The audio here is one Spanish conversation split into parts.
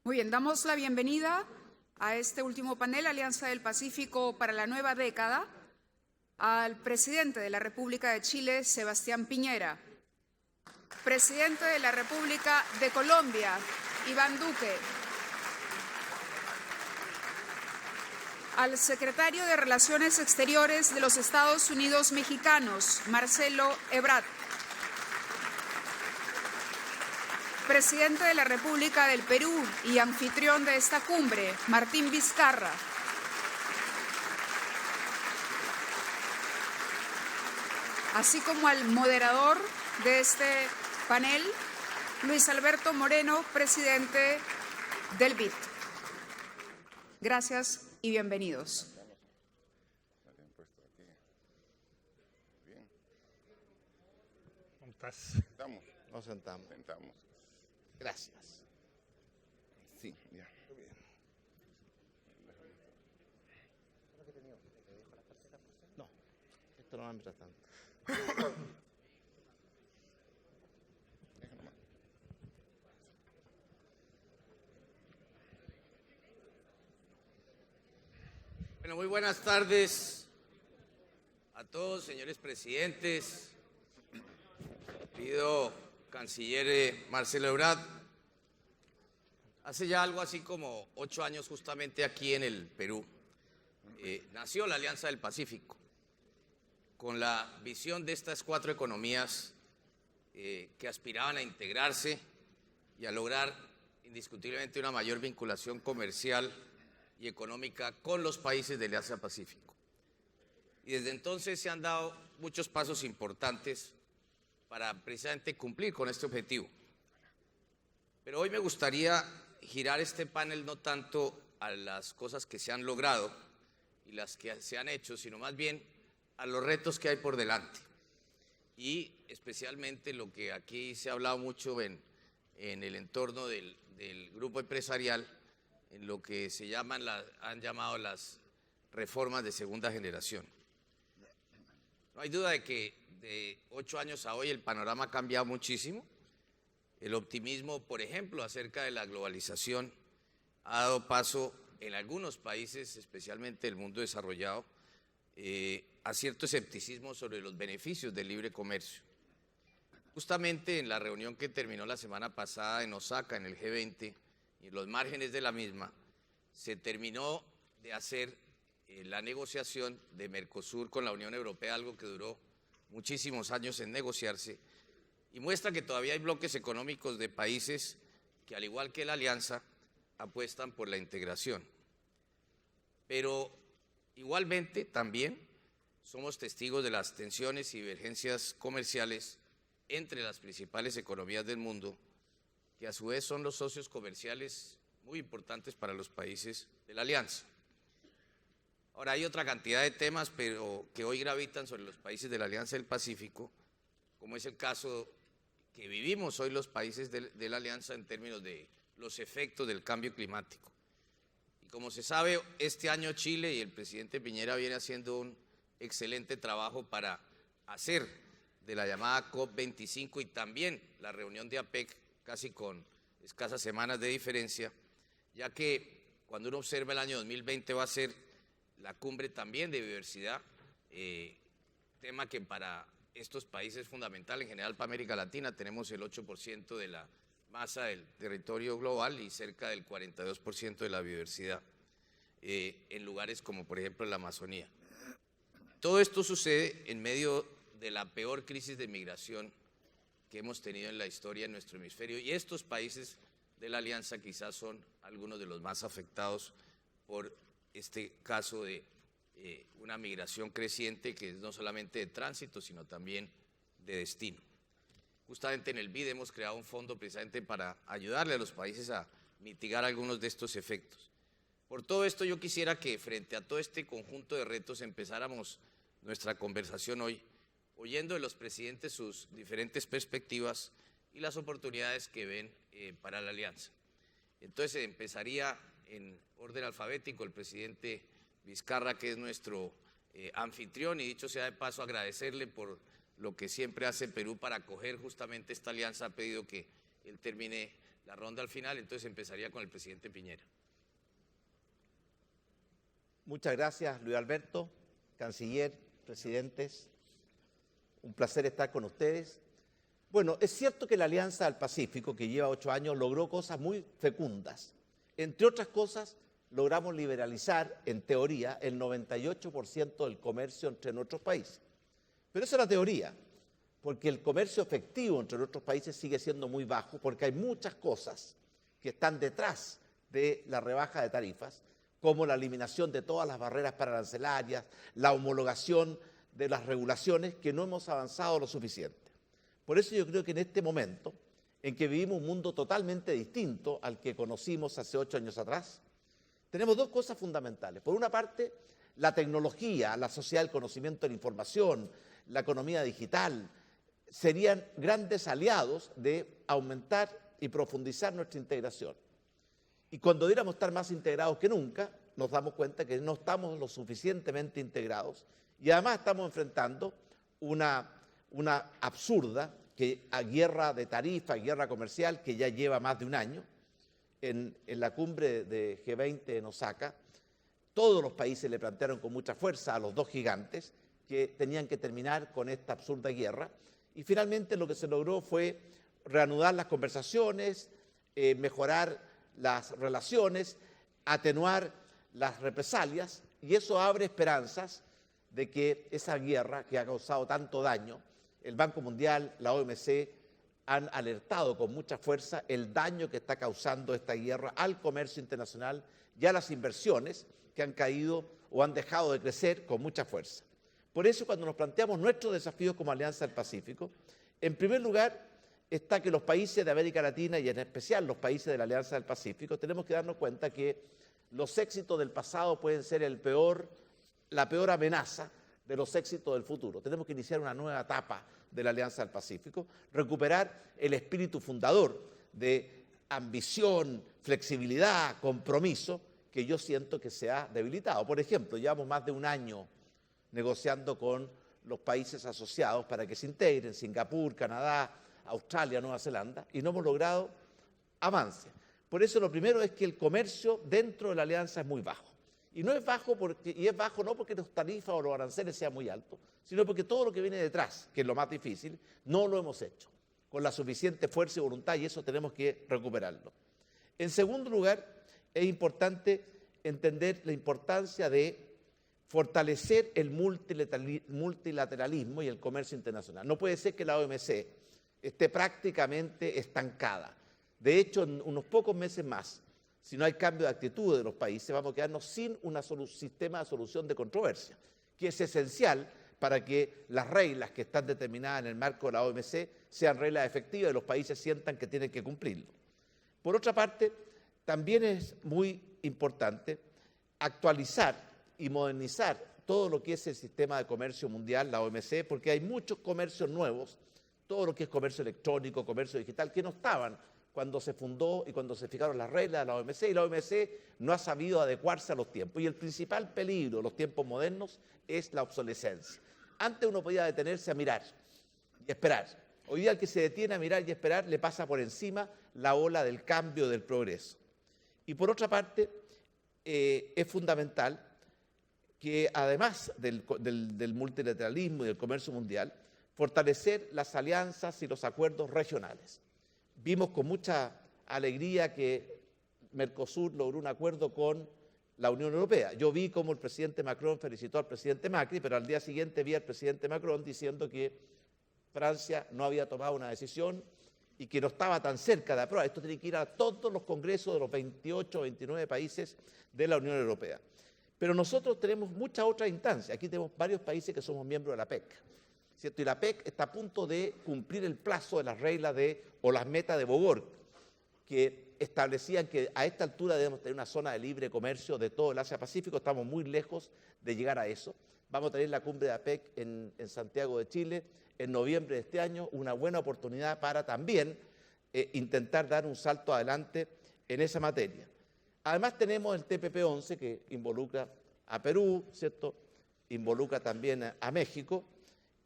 Muy bien, damos la bienvenida a este último panel, Alianza del Pacífico para la Nueva Década, al presidente de la República de Chile, Sebastián Piñera, presidente de la República de Colombia, Iván Duque, al secretario de Relaciones Exteriores de los Estados Unidos Mexicanos, Marcelo Ebrard, presidente de la República del Perú y anfitrión de esta cumbre, Martín Vizcarra, así como al moderador de este panel, Luis Alberto Moreno, presidente del BID. Gracias y bienvenidos. Nos sentamos. Gracias. Sí, ya. No, esto no va mientras tanto. Bueno, muy buenas tardes a todos, señores presidentes, querido canciller Marcelo Ebrard. Hace ya algo así como 8 años justamente aquí en el Perú nació la Alianza del Pacífico, con la visión de estas 4 economías que aspiraban a integrarse y a lograr indiscutiblemente una mayor vinculación comercial y económica con los países del Asia Pacífico. Y desde entonces se han dado muchos pasos importantes para precisamente cumplir con este objetivo. Pero hoy me gustaría girar este panel no tanto a las cosas que se han logrado y las que se han hecho, sino más bien a los retos que hay por delante. Y especialmente lo que aquí se ha hablado mucho en el entorno del grupo empresarial, en lo que han llamado las reformas de segunda generación. No hay duda de que de 8 años a hoy el panorama ha cambiado muchísimo. El optimismo, por ejemplo, acerca de la globalización ha dado paso en algunos países, especialmente el mundo desarrollado, a cierto escepticismo sobre los beneficios del libre comercio. Justamente en la reunión que terminó la semana pasada en Osaka, en el G20, y en los márgenes de la misma, se terminó de hacer la negociación de Mercosur con la Unión Europea, algo que duró muchísimos años en negociarse, y muestra que todavía hay bloques económicos de países que, al igual que la Alianza, apuestan por la integración. Pero igualmente también somos testigos de las tensiones y divergencias comerciales entre las principales economías del mundo, que a su vez son los socios comerciales muy importantes para los países de la Alianza. Ahora, hay otra cantidad de temas pero que hoy gravitan sobre los países de la Alianza del Pacífico, como es el caso que vivimos hoy los países de la Alianza en términos de los efectos del cambio climático. Y como se sabe, este año Chile y el presidente Piñera viene haciendo un excelente trabajo para hacer de la llamada COP25 y también la reunión de APEC, casi con escasas semanas de diferencia, ya que cuando uno observa el año 2020 va a ser la cumbre también de biodiversidad, tema que para estos países es fundamental. En general para América Latina tenemos el 8% de la masa del territorio global y cerca del 42% de la biodiversidad en lugares como por ejemplo la Amazonía. Todo esto sucede en medio de la peor crisis de migración que hemos tenido en la historia en nuestro hemisferio, y estos países de la Alianza quizás son algunos de los más afectados por este caso de una migración creciente que es no solamente de tránsito, sino también de destino. Justamente en el BID hemos creado un fondo precisamente para ayudarle a los países a mitigar algunos de estos efectos. Por todo esto yo quisiera que frente a todo este conjunto de retos empezáramos nuestra conversación hoy oyendo de los presidentes sus diferentes perspectivas y las oportunidades que ven para la Alianza. Entonces empezaría en orden alfabético el presidente Vizcarra, que es nuestro anfitrión, y dicho sea de paso agradecerle por lo que siempre hace Perú para acoger justamente esta alianza. Ha pedido que él termine la ronda al final, entonces empezaría con el presidente Piñera. Muchas gracias, Luis Alberto, canciller, presidentes. Un placer estar con ustedes. Bueno, es cierto que la Alianza del Pacífico, que lleva 8 años, logró cosas muy fecundas. Entre otras cosas, logramos liberalizar, en teoría, el 98% del comercio entre nuestros países. Pero esa es la teoría, porque el comercio efectivo entre nuestros países sigue siendo muy bajo, porque hay muchas cosas que están detrás de la rebaja de tarifas, como la eliminación de todas las barreras arancelarias, la homologación de las regulaciones, que no hemos avanzado lo suficiente. Por eso yo creo que en este momento, en que vivimos un mundo totalmente distinto al que conocimos hace 8 años atrás, tenemos 2 cosas fundamentales. Por una parte, la tecnología, la sociedad del conocimiento de la información, la economía digital, serían grandes aliados de aumentar y profundizar nuestra integración. Y cuando debiéramos estar más integrados que nunca, nos damos cuenta que no estamos lo suficientemente integrados y además estamos enfrentando una absurda guerra de tarifa, guerra comercial que ya lleva más de un año. En la cumbre de G20 en Osaka, todos los países le plantearon con mucha fuerza a los 2 gigantes que tenían que terminar con esta absurda guerra y finalmente lo que se logró fue reanudar las conversaciones, mejorar las relaciones, atenuar las represalias y eso abre esperanzas de que esa guerra que ha causado tanto daño, el Banco Mundial, la OMC, han alertado con mucha fuerza el daño que está causando esta guerra al comercio internacional y a las inversiones que han caído o han dejado de crecer con mucha fuerza. Por eso, cuando nos planteamos nuestros desafíos como Alianza del Pacífico, en primer lugar está que los países de América Latina y en especial los países de la Alianza del Pacífico tenemos que darnos cuenta que los éxitos del pasado pueden ser la peor amenaza de los éxitos del futuro. Tenemos que iniciar una nueva etapa de la Alianza del Pacífico, recuperar el espíritu fundador de ambición, flexibilidad, compromiso, que yo siento que se ha debilitado. Por ejemplo, llevamos más de un año negociando con los países asociados para que se integren, Singapur, Canadá, Australia, Nueva Zelanda, y no hemos logrado avance. Por eso lo primero es que el comercio dentro de la alianza es muy bajo. Y no es bajo es bajo no porque los tarifas o los aranceles sean muy altos, sino porque todo lo que viene detrás, que es lo más difícil, no lo hemos hecho con la suficiente fuerza y voluntad y eso tenemos que recuperarlo. En segundo lugar, es importante entender la importancia de fortalecer el multilateralismo y el comercio internacional. No puede ser que la OMC esté prácticamente estancada. De hecho, en unos pocos meses más, si no hay cambio de actitud de los países, vamos a quedarnos sin un sistema de solución de controversia, que es esencial para que las reglas que están determinadas en el marco de la OMC sean reglas efectivas y los países sientan que tienen que cumplirlo. Por otra parte, también es muy importante actualizar y modernizar todo lo que es el sistema de comercio mundial, la OMC, porque hay muchos comercios nuevos, todo lo que es comercio electrónico, comercio digital, que no estaban cuando se fundó y cuando se fijaron las reglas de la OMC, y la OMC no ha sabido adecuarse a los tiempos. Y el principal peligro de los tiempos modernos es la obsolescencia. Antes uno podía detenerse a mirar y esperar. Hoy día el que se detiene a mirar y esperar le pasa por encima la ola del cambio, del progreso. Y por otra parte, es fundamental que además del multilateralismo y del comercio mundial, fortalecer las alianzas y los acuerdos regionales. Vimos con mucha alegría que Mercosur logró un acuerdo con la Unión Europea. Yo vi cómo el presidente Macron felicitó al presidente Macri, pero al día siguiente vi al presidente Macron diciendo que Francia no había tomado una decisión y que no estaba tan cerca de aprobar. Esto tiene que ir a todos los congresos de los 28 o 29 países de la Unión Europea. Pero nosotros tenemos muchas otras instancias. Aquí tenemos varios países que somos miembros de la PEC, ¿cierto? Y la PEC está a punto de cumplir el plazo de las reglas o las metas de Bogor, que establecían que a esta altura debemos tener una zona de libre comercio de todo el Asia-Pacífico. Estamos muy lejos de llegar a eso. Vamos a tener la cumbre de la PEC en Santiago de Chile en noviembre de este año, una buena oportunidad para también intentar dar un salto adelante en esa materia. Además tenemos el TPP-11 que involucra a Perú, ¿cierto? Involucra también a México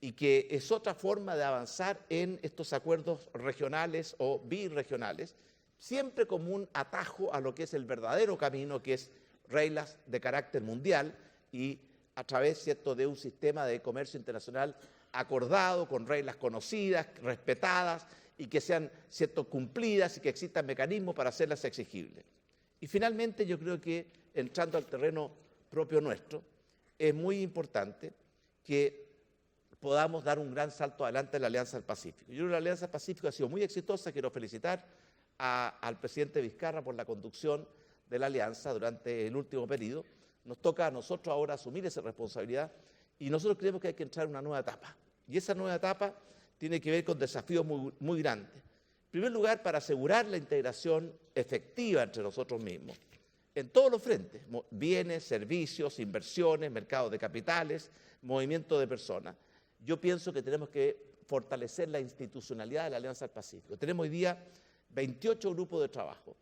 y que es otra forma de avanzar en estos acuerdos regionales o birregionales siempre como un atajo a lo que es el verdadero camino, que es reglas de carácter mundial y a través, ¿cierto?, de un sistema de comercio internacional acordado, con reglas conocidas, respetadas y que sean, ¿cierto?, cumplidas y que existan mecanismos para hacerlas exigibles. Y finalmente yo creo que, entrando al terreno propio nuestro, es muy importante que podamos dar un gran salto adelante en la Alianza del Pacífico. Yo creo que la Alianza del Pacífico ha sido muy exitosa. Quiero felicitar al presidente Vizcarra por la conducción de la alianza durante el último periodo. Nos toca a nosotros ahora asumir esa responsabilidad y nosotros creemos que hay que entrar en una nueva etapa. Y esa nueva etapa tiene que ver con desafíos muy grandes. En primer lugar, para asegurar la integración efectiva entre nosotros mismos, en todos los frentes: bienes, servicios, inversiones, mercados de capitales, movimiento de personas. Yo pienso que tenemos que fortalecer la institucionalidad de la Alianza del Pacífico. Tenemos hoy día 28 grupos de trabajo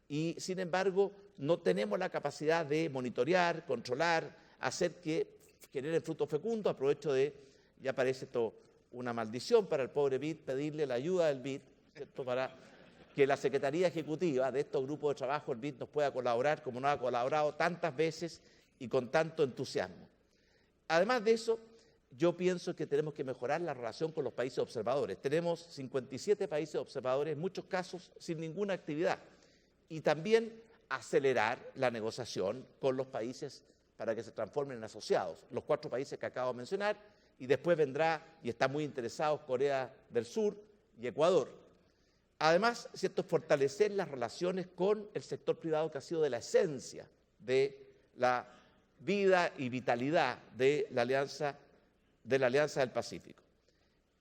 y, sin embargo, no tenemos la capacidad de monitorear, controlar, hacer que generen frutos fecundos. Aprovecho de, ya parece esto una maldición para el pobre BID, pedirle la ayuda del BID, ¿cierto?, para que la Secretaría Ejecutiva de estos grupos de trabajo, el BID, nos pueda colaborar como nos ha colaborado tantas veces y con tanto entusiasmo. Además de eso, yo pienso que tenemos que mejorar la relación con los países observadores. Tenemos 57 países observadores, en muchos casos sin ninguna actividad. Y también acelerar la negociación con los países para que se transformen en asociados. Los 4 países que acabo de mencionar, y después vendrá, y están muy interesados, Corea del Sur y Ecuador. Además, ¿cierto?, fortalecer las relaciones con el sector privado, que ha sido de la esencia de la vida y vitalidad de la Alianza del Pacífico.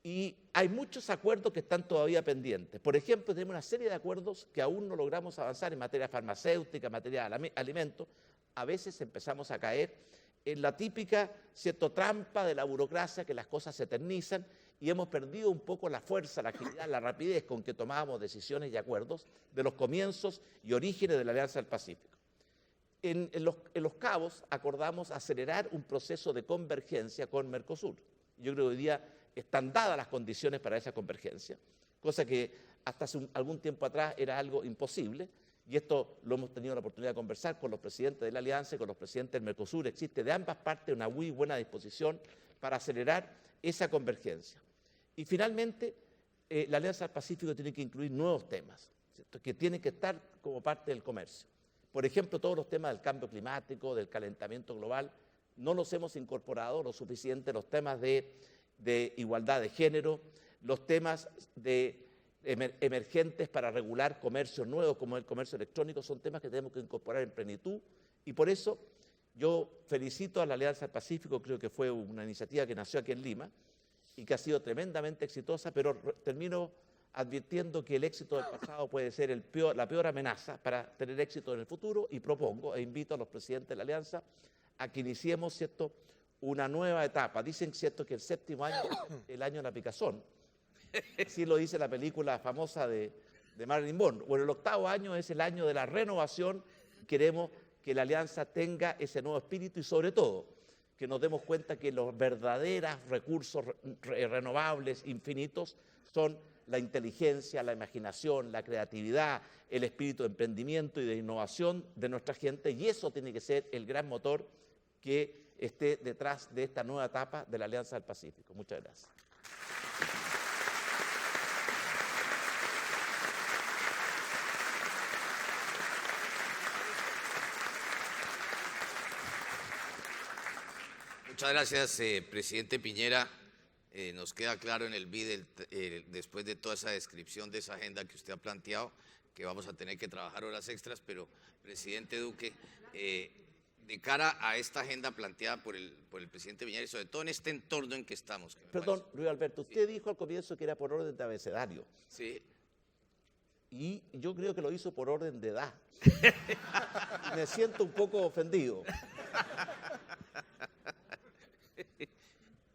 Y hay muchos acuerdos que están todavía pendientes. Por ejemplo, tenemos una serie de acuerdos que aún no logramos avanzar en materia farmacéutica, en materia de alimentos. A veces empezamos a caer en la típica, ¿cierto?, trampa de la burocracia, que las cosas se eternizan, y hemos perdido un poco la fuerza, la agilidad, la rapidez con que tomábamos decisiones y acuerdos de los comienzos y orígenes de la Alianza del Pacífico. En Los Cabos acordamos acelerar un proceso de convergencia con Mercosur. Yo creo que hoy día están dadas las condiciones para esa convergencia, cosa que hasta hace algún tiempo atrás era algo imposible, y esto lo hemos tenido la oportunidad de conversar con los presidentes de la Alianza y con los presidentes del Mercosur. Existe de ambas partes una muy buena disposición para acelerar esa convergencia. Y finalmente, la Alianza del Pacífico tiene que incluir nuevos temas, ¿cierto?, que tienen que estar como parte del comercio. Por ejemplo, todos los temas del cambio climático, del calentamiento global, no los hemos incorporado lo suficiente. Los temas de igualdad de género, los temas emergentes para regular comercios nuevos como el comercio electrónico, son temas que tenemos que incorporar en plenitud. Y por eso yo felicito a la Alianza del Pacífico. Creo que fue una iniciativa que nació aquí en Lima y que ha sido tremendamente exitosa, pero termino advirtiendo que el éxito del pasado puede ser la peor amenaza para tener éxito en el futuro, y propongo e invito a los presidentes de la Alianza a que iniciemos, ¿cierto?, una nueva etapa. Dicen, ¿cierto?, que el 7º año es el año de la picazón. Así lo dice la película famosa de Marilyn Monroe. Bueno, el 8º año es el año de la renovación. Queremos que la Alianza tenga ese nuevo espíritu y, sobre todo, que nos demos cuenta que los verdaderos recursos renovables infinitos son la inteligencia, la imaginación, la creatividad, el espíritu de emprendimiento y de innovación de nuestra gente, y eso tiene que ser el gran motor que esté detrás de esta nueva etapa de la Alianza del Pacífico. Muchas gracias. Muchas gracias, presidente Piñera. Nos queda claro en el BID, después de toda esa descripción de esa agenda que usted ha planteado, que vamos a tener que trabajar horas extras, pero, presidente Duque, de cara a esta agenda planteada por el presidente Piñera, y sobre todo en este entorno en que estamos. Perdón, Luis Alberto, usted dijo al comienzo que era por orden de abecedario. Sí. Y yo creo que lo hizo por orden de edad. Me siento un poco ofendido.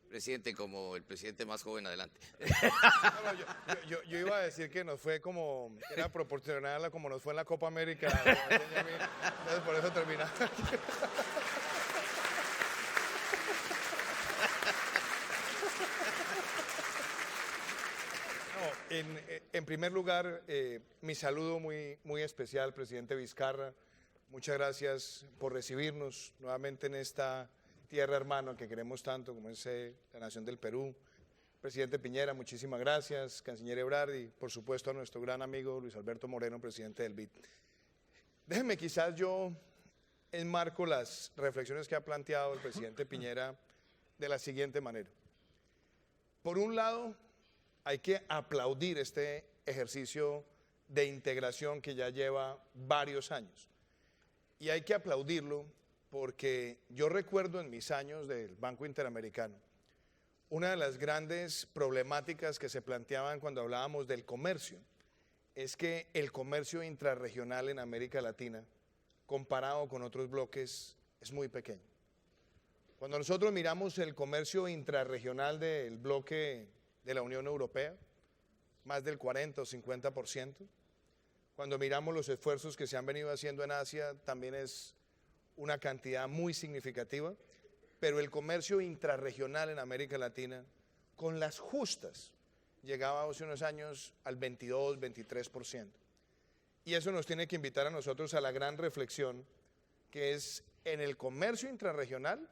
Presidente, como el presidente más joven, adelante. No, yo iba a decir que nos fue como, era proporcional a como nos fue en la Copa América. Entonces por eso terminamos. En primer lugar, mi saludo muy especial, presidente Vizcarra. Muchas gracias por recibirnos nuevamente en esta tierra hermana que queremos tanto como es la nación del Perú. Presidente Piñera, muchísimas gracias. Canciller Ebrard y, por supuesto, a nuestro gran amigo Luis Alberto Moreno, presidente del BID. Déjenme quizás yo enmarco las reflexiones que ha planteado el presidente Piñera de la siguiente manera. Por un lado, hay que aplaudir este ejercicio de integración que ya lleva varios años. Y hay que aplaudirlo porque yo recuerdo en mis años del Banco Interamericano, una de las grandes problemáticas que se planteaban cuando hablábamos del comercio es que el comercio intrarregional en América Latina, comparado con otros bloques, es muy pequeño. Cuando nosotros miramos el comercio intrarregional del bloque de la Unión Europea, más del 40 o 50%. Cuando miramos los esfuerzos que se han venido haciendo en Asia, también es una cantidad muy significativa, pero el comercio intrarregional en América Latina, con las justas, llegaba hace unos años al 22, 23%. Y eso nos tiene que invitar a nosotros a la gran reflexión, que es en el comercio intrarregional,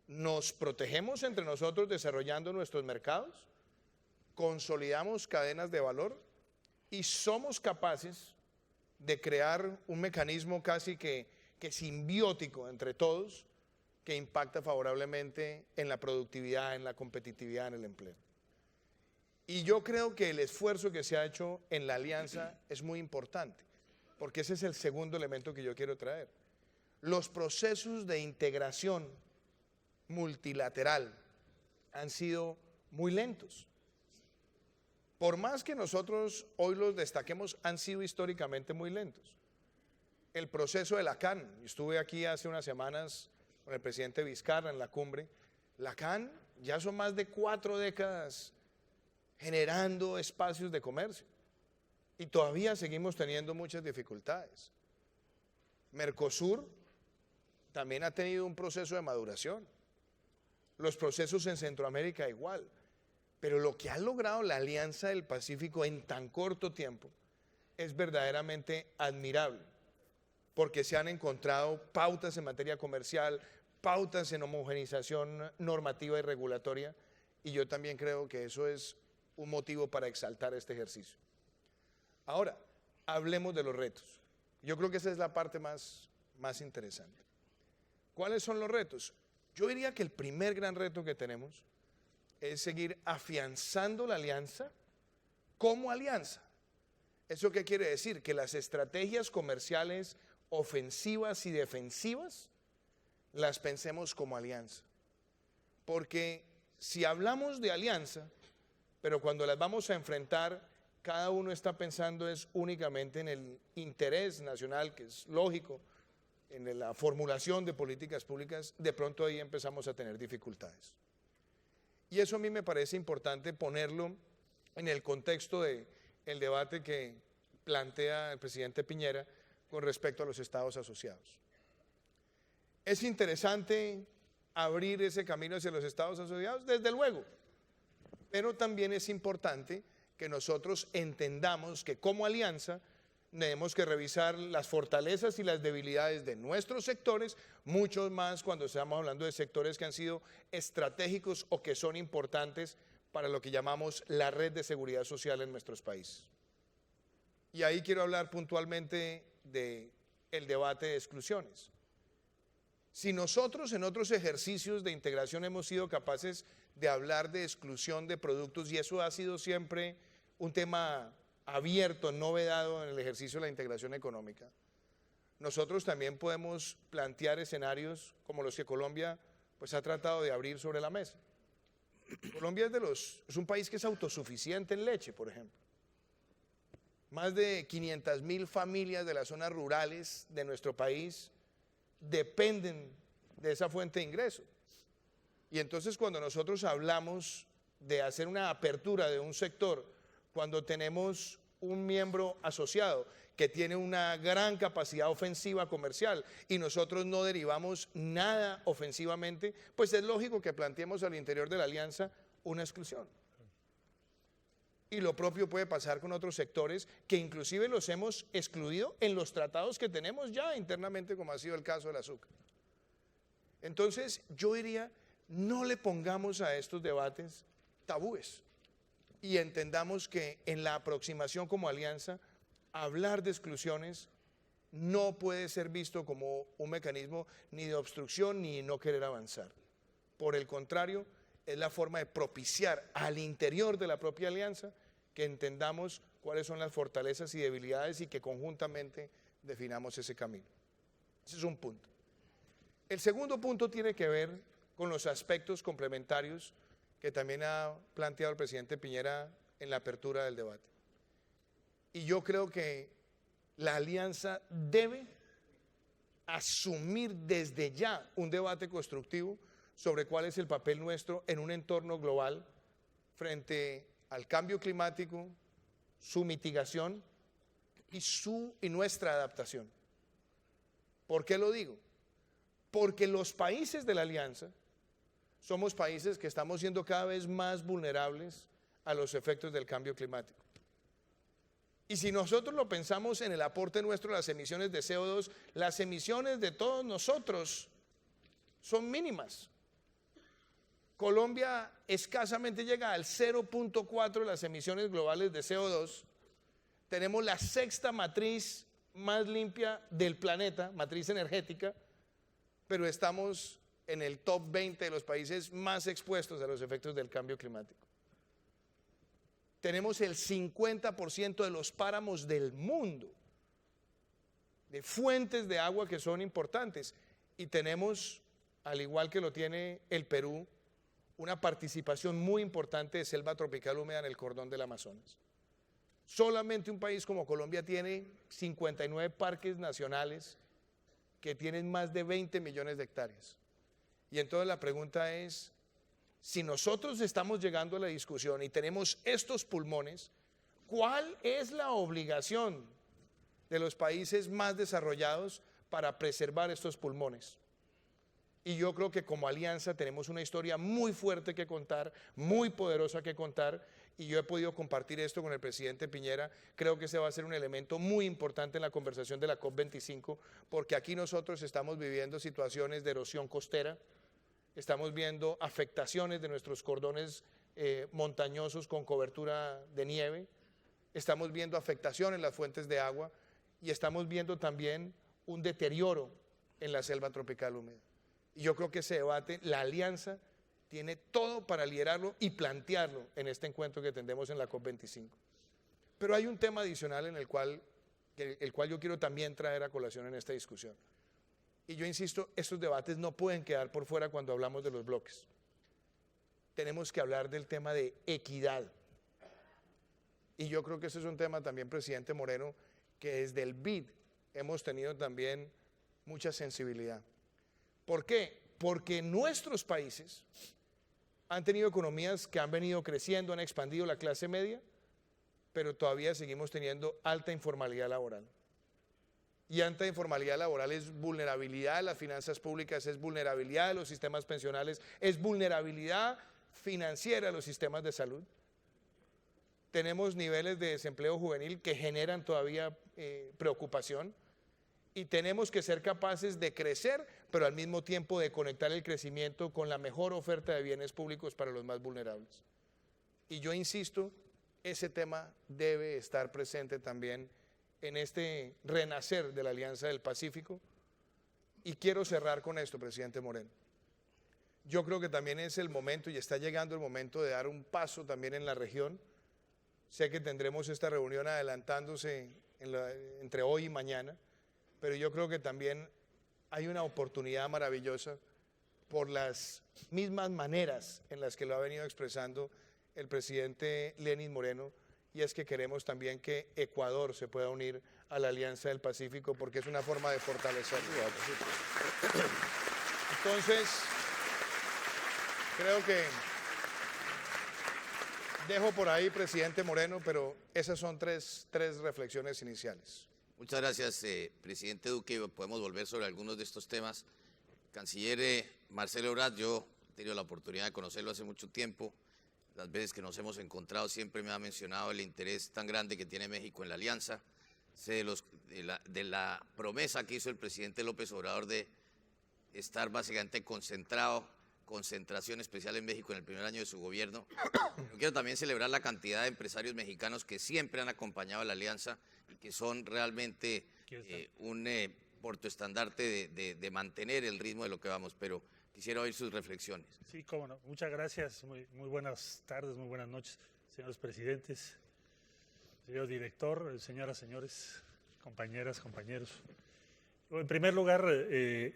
nos protegemos entre nosotros desarrollando nuestros mercados, consolidamos cadenas de valor y somos capaces de crear un mecanismo casi que simbiótico entre todos que impacta favorablemente en la productividad, en la competitividad, en el empleo. Y yo creo que el esfuerzo que se ha hecho en la alianza es muy importante, porque ese es el segundo elemento que yo quiero traer. Los procesos de integración multilateral han sido muy lentos. Por más que nosotros hoy los destaquemos, han sido históricamente muy lentos. El proceso de la CAN, estuve aquí hace unas semanas con el presidente Vizcarra en la cumbre, la CAN ya son más de 4 décadas generando espacios de comercio y todavía seguimos teniendo muchas dificultades. Mercosur también ha tenido un proceso de maduración. Los procesos en Centroamérica igual, pero lo que ha logrado la Alianza del Pacífico en tan corto tiempo es verdaderamente admirable, porque se han encontrado pautas en materia comercial, pautas en homogenización normativa y regulatoria, y yo también creo que eso es un motivo para exaltar este ejercicio. Ahora, hablemos de los retos. Yo creo que esa es la parte más interesante. ¿Cuáles son los retos? Yo diría que el primer gran reto que tenemos es seguir afianzando la alianza como alianza. ¿Eso qué quiere decir? Que las estrategias comerciales ofensivas y defensivas las pensemos como alianza. Porque si hablamos de alianza, pero cuando las vamos a enfrentar, cada uno está pensando es únicamente en el interés nacional, que es lógico, en la formulación de políticas públicas, de pronto ahí empezamos a tener dificultades. Y eso a mí me parece importante ponerlo en el contexto del debate que plantea el presidente Piñera con respecto a los estados asociados. ¿Es interesante abrir ese camino hacia los estados asociados? Desde luego, pero también es importante que nosotros entendamos que como alianza tenemos que revisar las fortalezas y las debilidades de nuestros sectores, mucho más cuando estamos hablando de sectores que han sido estratégicos o que son importantes para lo que llamamos la red de seguridad social en nuestros países. Y ahí quiero hablar puntualmente del debate de exclusiones. Si nosotros en otros ejercicios de integración hemos sido capaces de hablar de exclusión de productos, y eso ha sido siempre un tema abierto, no vedado en el ejercicio de la integración económica, nosotros también podemos plantear escenarios como los que Colombia pues, ha tratado de abrir sobre la mesa. Colombia es un país que es autosuficiente en leche, por ejemplo. Más de 500.000 familias de las zonas rurales de nuestro país dependen de esa fuente de ingreso. Y entonces cuando nosotros hablamos de hacer una apertura de un sector, cuando tenemos un miembro asociado que tiene una gran capacidad ofensiva comercial y nosotros no derivamos nada ofensivamente, pues es lógico que planteemos al interior de la alianza una exclusión. Y lo propio puede pasar con otros sectores que inclusive los hemos excluido en los tratados que tenemos ya internamente, como ha sido el caso del azúcar. Entonces, yo diría, no le pongamos a estos debates tabúes y entendamos que en la aproximación como alianza, hablar de exclusiones no puede ser visto como un mecanismo ni de obstrucción ni no querer avanzar. Por el contrario, es la forma de propiciar al interior de la propia alianza que entendamos cuáles son las fortalezas y debilidades y que conjuntamente definamos ese camino. Ese es un punto. El segundo punto tiene que ver con los aspectos complementarios que también ha planteado el presidente Piñera en la apertura del debate. Y yo creo que la alianza debe asumir desde ya un debate constructivo sobre cuál es el papel nuestro en un entorno global frente al cambio climático, su mitigación y nuestra adaptación. ¿Por qué lo digo? Porque los países de la alianza somos países que estamos siendo cada vez más vulnerables a los efectos del cambio climático. Y si nosotros lo pensamos en el aporte nuestro a las emisiones de CO2, las emisiones de todos nosotros son mínimas. Colombia escasamente llega al 0.4 de las emisiones globales de CO2. Tenemos la sexta matriz más limpia del planeta, matriz energética, pero estamos en el top 20 de los países más expuestos a los efectos del cambio climático. Tenemos el 50% de los páramos del mundo, de fuentes de agua que son importantes, y tenemos, al igual que lo tiene el Perú, una participación muy importante de selva tropical húmeda en el cordón del Amazonas. Solamente un país como Colombia tiene 59 parques nacionales que tienen más de 20 millones de hectáreas. Y entonces la pregunta es, si nosotros estamos llegando a la discusión y tenemos estos pulmones, ¿cuál es la obligación de los países más desarrollados para preservar estos pulmones? Y yo creo que como alianza tenemos una historia muy fuerte que contar, muy poderosa que contar, y yo he podido compartir esto con el presidente Piñera. Creo que ese va a ser un elemento muy importante en la conversación de la COP25, porque aquí nosotros estamos viviendo situaciones de erosión costera, estamos viendo afectaciones de nuestros cordones montañosos con cobertura de nieve, estamos viendo afectación en las fuentes de agua y estamos viendo también un deterioro en la selva tropical húmeda. Y yo creo que ese debate, la alianza, tiene todo para liderarlo y plantearlo en este encuentro que tendremos en la COP25. Pero hay un tema adicional en el cual yo quiero también traer a colación en esta discusión. Y yo insisto, estos debates no pueden quedar por fuera cuando hablamos de los bloques. Tenemos que hablar del tema de equidad. Y yo creo que ese es un tema también, presidente Moreno, que desde el BID hemos tenido también mucha sensibilidad. ¿Por qué? Porque nuestros países han tenido economías que han venido creciendo, han expandido la clase media, pero todavía seguimos teniendo alta informalidad laboral. Y alta informalidad laboral es vulnerabilidad de las finanzas públicas, es vulnerabilidad de los sistemas pensionales, es vulnerabilidad financiera de los sistemas de salud. Tenemos niveles de desempleo juvenil que generan todavía preocupación. Y tenemos que ser capaces de crecer, pero al mismo tiempo de conectar el crecimiento con la mejor oferta de bienes públicos para los más vulnerables. Y yo insisto, ese tema debe estar presente también en este renacer de la Alianza del Pacífico. Y quiero cerrar con esto, presidente Moreno. Yo creo que también es el momento y está llegando el momento de dar un paso también en la región. Sé que tendremos esta reunión adelantándose entre hoy y mañana. Pero yo creo que también hay una oportunidad maravillosa por las mismas maneras en las que lo ha venido expresando el presidente Lenín Moreno, y es que queremos también que Ecuador se pueda unir a la Alianza del Pacífico porque es una forma de fortalecerlo. Entonces, creo que dejo por ahí, presidente Moreno, pero esas son tres reflexiones iniciales. Muchas gracias, presidente Duque. Podemos volver sobre algunos de estos temas. Canciller Marcelo Ebrard, yo he tenido la oportunidad de conocerlo hace mucho tiempo. las veces que nos hemos encontrado siempre me ha mencionado el interés tan grande que tiene México en la alianza. Sé de la promesa que hizo el presidente López Obrador de estar básicamente concentración especial en México en el primer año de su gobierno. Pero quiero también celebrar la cantidad de empresarios mexicanos que siempre han acompañado a la alianza y que son realmente un portoestandarte de mantener el ritmo de lo que vamos, pero quisiera oír sus reflexiones. Sí, cómo no. Muchas gracias. Muy buenas tardes, muy buenas noches, señores presidentes, señor director, señoras, señores, compañeras, compañeros. En primer lugar,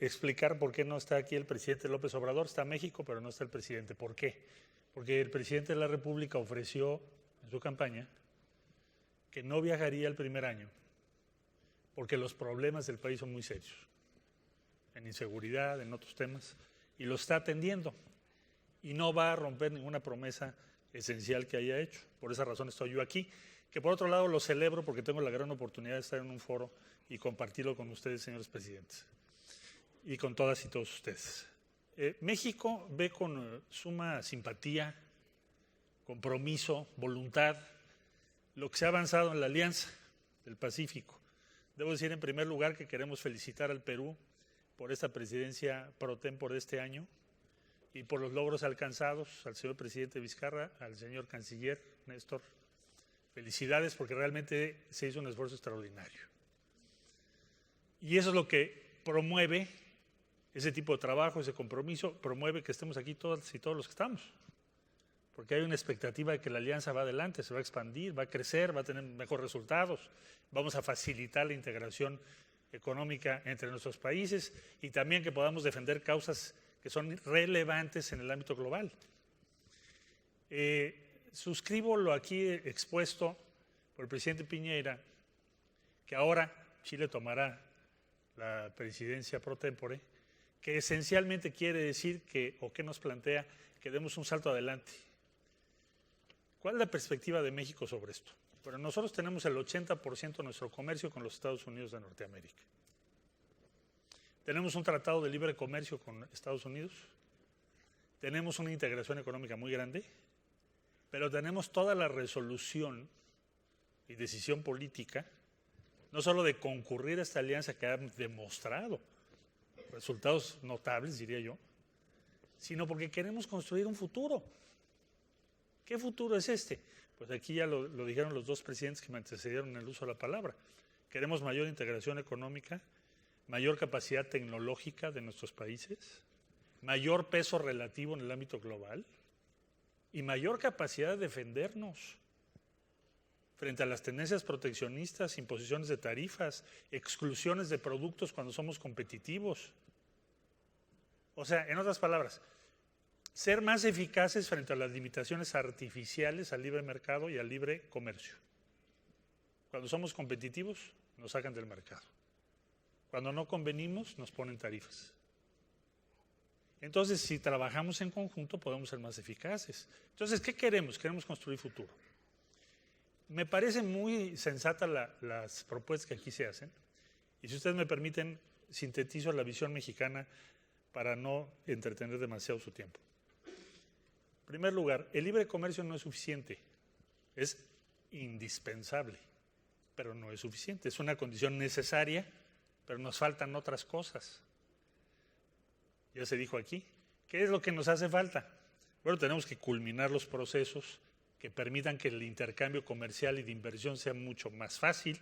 explicar por qué no está aquí el presidente López Obrador. Está en México, pero no está el presidente. ¿Por qué? Porque el presidente de la República ofreció en su campaña que no viajaría el primer año porque los problemas del país son muy serios, en inseguridad, en otros temas, y lo está atendiendo. Y no va a romper ninguna promesa esencial que haya hecho. Por esa razón estoy yo aquí, que por otro lado lo celebro porque tengo la gran oportunidad de estar en un foro y compartirlo con ustedes, señores presidentes, y con todas y todos ustedes. México ve con suma simpatía, compromiso, voluntad, lo que se ha avanzado en la Alianza del Pacífico. Debo decir en primer lugar que queremos felicitar al Perú por esta presidencia pro tempore de este año y por los logros alcanzados, al señor presidente Vizcarra, al señor canciller Néstor. Felicidades porque realmente se hizo un esfuerzo extraordinario. Y eso es lo que promueve ese tipo de trabajo, ese compromiso, promueve que estemos aquí todas y todos los que estamos. Porque hay una expectativa de que la alianza va adelante, se va a expandir, va a crecer, va a tener mejores resultados. Vamos a facilitar la integración económica entre nuestros países y también que podamos defender causas que son relevantes en el ámbito global. Suscribo lo aquí expuesto por el presidente Piñera, que ahora Chile tomará la presidencia pro tempore, que esencialmente quiere decir que, o que nos plantea, que demos un salto adelante. ¿Cuál es la perspectiva de México sobre esto? Bueno, nosotros tenemos el 80% de nuestro comercio con los Estados Unidos de Norteamérica. Tenemos un tratado de libre comercio con Estados Unidos, tenemos una integración económica muy grande, pero tenemos toda la resolución y decisión política, no solo de concurrir a esta alianza que ha demostrado resultados notables, diría yo, sino porque queremos construir un futuro. ¿Qué futuro es este? Pues aquí ya lo dijeron los dos presidentes que me antecedieron en el uso de la palabra. Queremos mayor integración económica, mayor capacidad tecnológica de nuestros países, mayor peso relativo en el ámbito global y mayor capacidad de defendernos frente a las tendencias proteccionistas, imposiciones de tarifas, exclusiones de productos cuando somos competitivos. O sea, en otras palabras, ser más eficaces frente a las limitaciones artificiales al libre mercado y al libre comercio. Cuando somos competitivos, nos sacan del mercado. Cuando no convenimos, nos ponen tarifas. Entonces, si trabajamos en conjunto, podemos ser más eficaces. Entonces, ¿qué queremos? Queremos construir futuro. Me parecen muy sensatas las propuestas que aquí se hacen. Y si ustedes me permiten, sintetizo la visión mexicana para no entretener demasiado su tiempo. En primer lugar, el libre comercio no es suficiente, es indispensable, pero no es suficiente. Es una condición necesaria, pero nos faltan otras cosas. Ya se dijo aquí. ¿Qué es lo que nos hace falta? Bueno, tenemos que culminar los procesos que permitan que el intercambio comercial y de inversión sea mucho más fácil,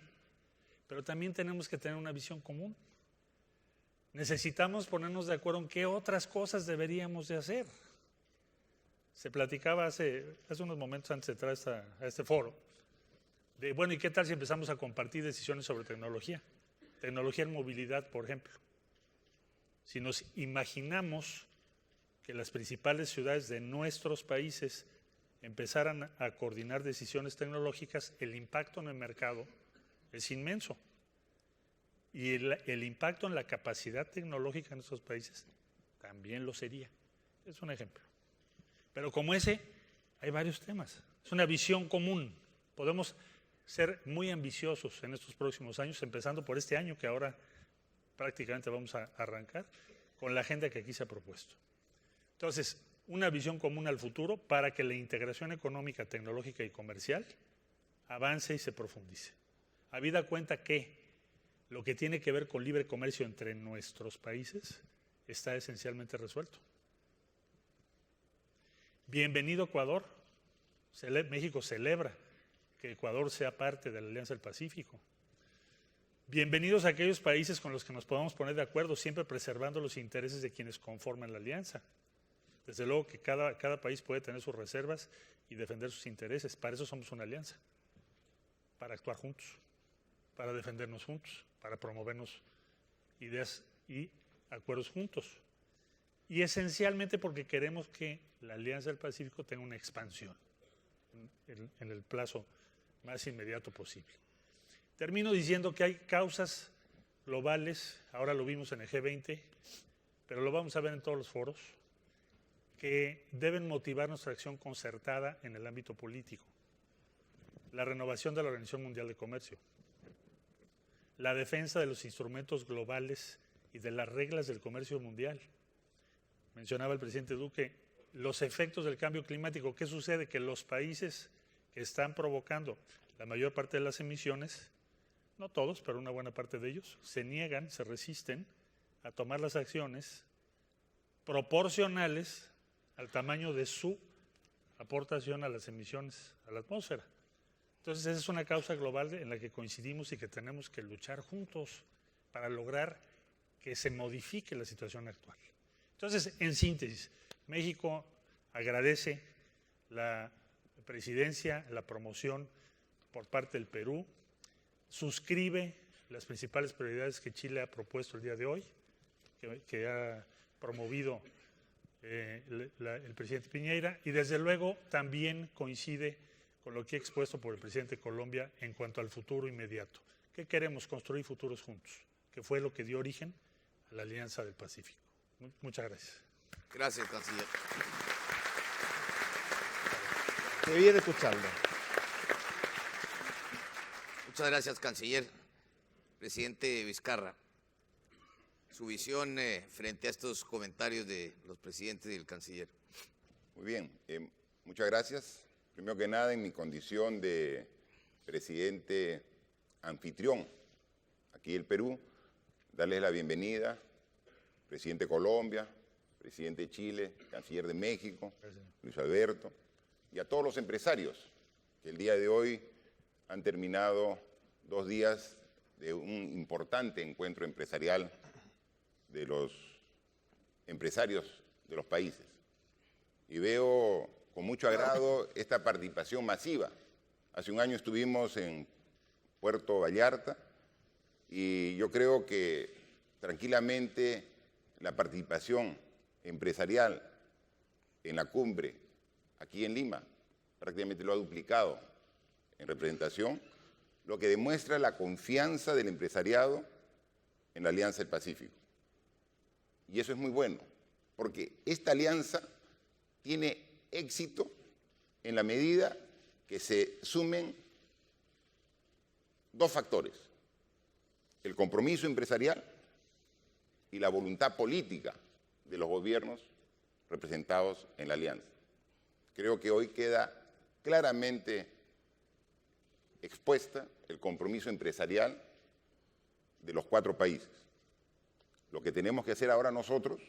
pero también tenemos que tener una visión común. Necesitamos ponernos de acuerdo en qué otras cosas deberíamos de hacer. Se platicaba hace unos momentos antes de entrar a este foro, de bueno, ¿y qué tal si empezamos a compartir decisiones sobre tecnología? Tecnología en movilidad, por ejemplo. Si nos imaginamos que las principales ciudades de nuestros países empezaran a coordinar decisiones tecnológicas, el impacto en el mercado es inmenso. Y el impacto en la capacidad tecnológica en nuestros países también lo sería. Es un ejemplo. Pero como ese, hay varios temas. Es una visión común. Podemos ser muy ambiciosos en estos próximos años, empezando por este año que ahora prácticamente vamos a arrancar, con la agenda que aquí se ha propuesto. Entonces, una visión común al futuro para que la integración económica, tecnológica y comercial avance y se profundice. Habida cuenta que lo que tiene que ver con libre comercio entre nuestros países está esencialmente resuelto. Bienvenido Ecuador. México celebra que Ecuador sea parte de la Alianza del Pacífico. Bienvenidos a aquellos países con los que nos podamos poner de acuerdo, siempre preservando los intereses de quienes conforman la alianza. Desde luego que cada país puede tener sus reservas y defender sus intereses. Para eso somos una alianza, para actuar juntos, para defendernos juntos, para promovernos ideas y acuerdos juntos. Y esencialmente porque queremos que la Alianza del Pacífico tenga una expansión en el plazo más inmediato posible. Termino diciendo que hay causas globales, ahora lo vimos en el G20, pero lo vamos a ver en todos los foros, que deben motivar nuestra acción concertada en el ámbito político. La renovación de la Organización Mundial de Comercio, la defensa de los instrumentos globales y de las reglas del comercio mundial. Mencionaba el presidente Duque los efectos del cambio climático. ¿Qué sucede? Que los países que están provocando la mayor parte de las emisiones, no todos, pero una buena parte de ellos, se niegan, se resisten a tomar las acciones proporcionales al tamaño de su aportación a las emisiones a la atmósfera. Entonces, esa es una causa global en la que coincidimos y que tenemos que luchar juntos para lograr que se modifique la situación actual. Entonces, en síntesis, México agradece la presidencia, la promoción por parte del Perú, suscribe las principales prioridades que Chile ha propuesto el día de hoy, que ha promovido el presidente Piñera, y desde luego también coincide con lo que he expuesto por el presidente de Colombia en cuanto al futuro inmediato. ¿Qué queremos? Construir futuros juntos, que fue lo que dio origen a la Alianza del Pacífico. Muchas gracias. Gracias, canciller. Qué bien escucharlo. Muchas gracias, canciller. Presidente Vizcarra, su visión frente a estos comentarios de los presidentes y el canciller. Muy bien, muchas gracias. Primero que nada, en mi condición de presidente anfitrión aquí del Perú, darles la bienvenida, presidente de Colombia, presidente de Chile, canciller de México, Luis Alberto, y a todos los empresarios que el día de hoy han terminado 2 días de un importante encuentro empresarial de los empresarios de los países. Y veo con mucho agrado esta participación masiva. Hace un año estuvimos en Puerto Vallarta y yo creo que tranquilamente la participación empresarial en la cumbre aquí en Lima prácticamente lo ha duplicado en representación, lo que demuestra la confianza del empresariado en la Alianza del Pacífico. Y eso es muy bueno, porque esta alianza tiene éxito en la medida que se sumen 2 factores: el compromiso empresarial y la voluntad política de los gobiernos representados en la alianza. Creo que hoy queda claramente expuesta el compromiso empresarial de los 4 países. Lo que tenemos que hacer ahora nosotros